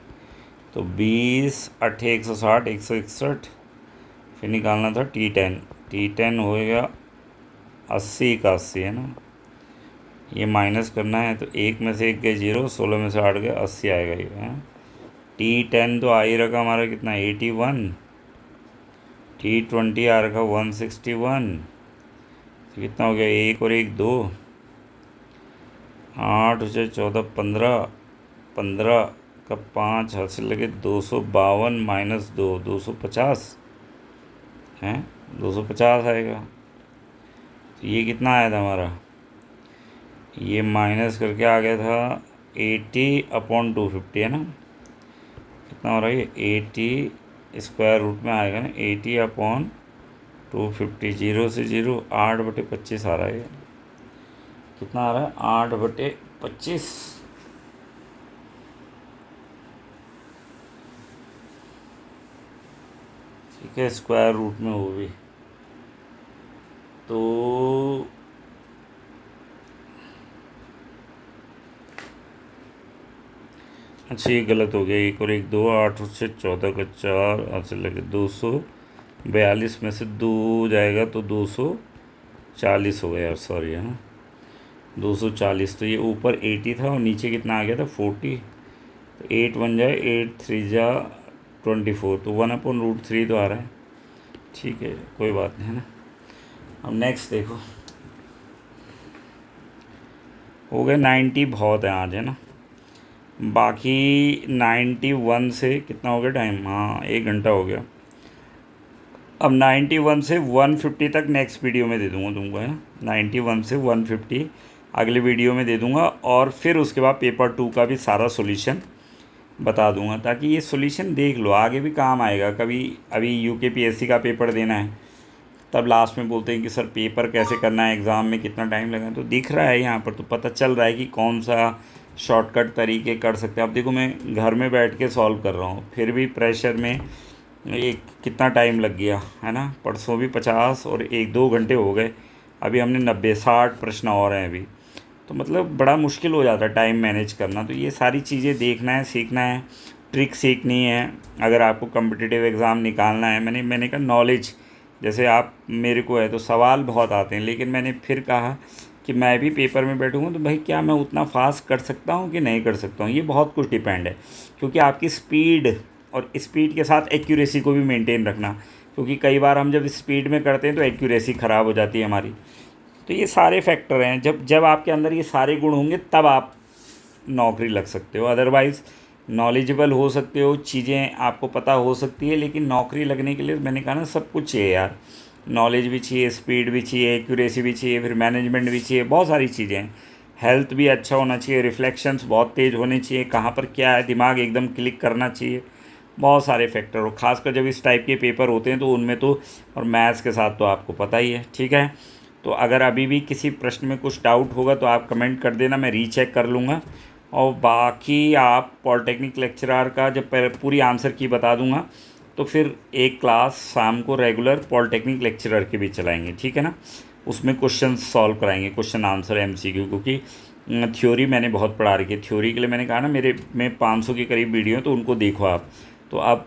तो 20 8 160 161, फिर निकालना था T10 हो गया 80 का 80 है ना। ये माइनस करना है, तो 1 में से 1 गए 0, 16 में से 8 गए 80 आएगा ये, है। T10 तो आ ही रखा हमारा कितना, 81, T20 आ रखा 161, तो कितना हो गया, 1 और 1 2, 8 से 14 15, 15 का 5 हासिल लगे 252 - 2 250 है, 250 आएगा। तो ये कितना आया था हमारा, ये माइनस करके आ गया था 80/250 है ना। कितना हो रहा है ये, 80 स्क्वायर रूट में आएगा ना, 80/250, 0 से 0, 8/25 आ रहा है ये, कितना आ रहा है, 8/25, ठीक है, स्क्वायर रूट में वो भी। तो अच्छा ये गलत हो गया, 1 और 1 2, 8 से 14 का 4 हासिल लगे 242 में से 2 जाएगा तो 240 हो गया यार, सॉरी है ना, 240। तो ये ऊपर 80 था और नीचे कितना आ गया था 40, तो 8 बन जाए, 8 3 जा 24, तो 1/√3 तो आ रहा है, ठीक है कोई बात नहीं है ना। अब नेक्स्ट देखो, हो गए 90, बहुत है आज है ना। बाकी 91 से कितना हो गया टाइम, हाँ 1 घंटा हो गया। अब 91 से 150 तक नेक्स्ट वीडियो में दे दूँगा तुमको, है ना। 91 से 150 अगले वीडियो में दे दूँगा, और फिर उसके बाद पेपर 2 का भी सारा सॉल्यूशन बता दूँगा, ताकि ये सॉल्यूशन देख लो, आगे भी काम आएगा। कभी अभी यूकेपीएससी का पेपर देना है, तब लास्ट में बोलते हैं कि सर पेपर कैसे करना है, एग्ज़ाम में कितना टाइम लगा, तो दिख रहा है यहाँ पर, तो पता चल रहा है कि कौन सा शॉर्टकट तरीके कर सकते हैं। अब देखो मैं घर में बैठ के सॉल्व कर रहा हूँ, फिर भी प्रेशर में एक कितना टाइम लग गया है ना। परसों भी 50 और 1-2 घंटे हो गए, अभी हमने 90 60 प्रश्न और हैं अभी। तो मतलब बड़ा मुश्किल हो जाता है टाइम मैनेज करना। तो ये सारी चीज़ें देखना है, सीखना है, ट्रिक सीखनी है अगर आपको कम्पिटिटिव एग्ज़ाम निकालना है। मैंने कहा नॉलेज, जैसे आप मेरे को है तो सवाल बहुत आते हैं, लेकिन मैंने फिर कहा कि मैं भी पेपर में बैठूँगा तो भाई क्या मैं उतना फास्ट कर सकता हूँ कि नहीं कर सकता हूँ, ये बहुत कुछ डिपेंड है। क्योंकि आपकी स्पीड, और स्पीड के साथ एक्यूरेसी को भी मेंटेन रखना, क्योंकि कई बार हम जब स्पीड में करते हैं तो एक्यूरेसी ख़राब हो जाती है हमारी। तो ये सारे फैक्टर हैं, जब जब आपके अंदर ये सारे गुण होंगे तब आप नौकरी लग सकते हो। अदरवाइज़ नॉलेजेबल हो सकते हो, चीज़ें आपको पता हो सकती है, लेकिन नौकरी लगने के लिए मैंने कहा ना सब कुछ चाहिए यार। नॉलेज भी चाहिए, स्पीड भी चाहिए, एक्यूरेसी भी चाहिए, फिर मैनेजमेंट भी चाहिए, बहुत सारी चीज़ें हैं। हेल्थ भी अच्छा होना चाहिए, रिफ्लेक्शंस बहुत तेज़ होने चाहिए, कहाँ पर क्या है दिमाग एकदम क्लिक करना चाहिए, बहुत सारे फैक्टर हो। खासकर जब इस टाइप के पेपर होते हैं तो उनमें तो, और मैथ्स के साथ तो आपको पता ही है। ठीक है, तो अगर अभी भी किसी प्रश्न में कुछ डाउट होगा तो आप कमेंट कर देना, मैं रीचेक कर लूँगा। और बाकी आप पॉलिटेक्निक लेक्चरर का जब पूरी आंसर की बता दूंगा तो फिर एक क्लास शाम को रेगुलर पॉलिटेक्निक लेक्चरर की भी चलाएंगे, ठीक है ना। उसमें क्वेश्चन सॉल्व कराएंगे, क्वेश्चन आंसर एमसीक्यू, क्योंकि थ्योरी मैंने बहुत पढ़ा रखी है। थ्योरी के लिए मैंने कहा ना मेरे में 500 के करीब वीडियो, तो उनको देखो आप। तो आप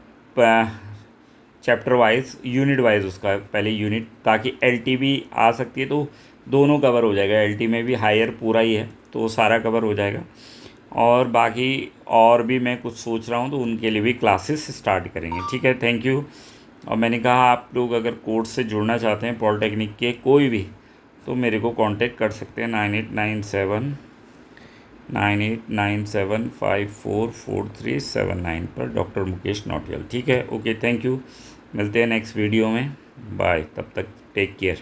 चैप्टर वाइज, यूनिट वाइज उसका पहले यूनिट, ताकि एलटी भी आ सकती है तो दोनों कवर हो जाएगा। एलटी में भी हायर पूरा ही है तो सारा कवर हो जाएगा। और बाकी और भी मैं कुछ सोच रहा हूँ तो उनके लिए भी क्लासेस स्टार्ट करेंगे, ठीक है। Thank you. और मैंने कहा आप लोग अगर कोर्स से जुड़ना चाहते हैं पॉलिटेक्निक के कोई भी, तो मेरे को कांटेक्ट कर सकते हैं 9897 पर, डॉक्टर मुकेश नौटियाल। ठीक है, ओके, थैंक यू। मिलते हैं नेक्स्ट वीडियो में, बाय। तब तक टेक केयर।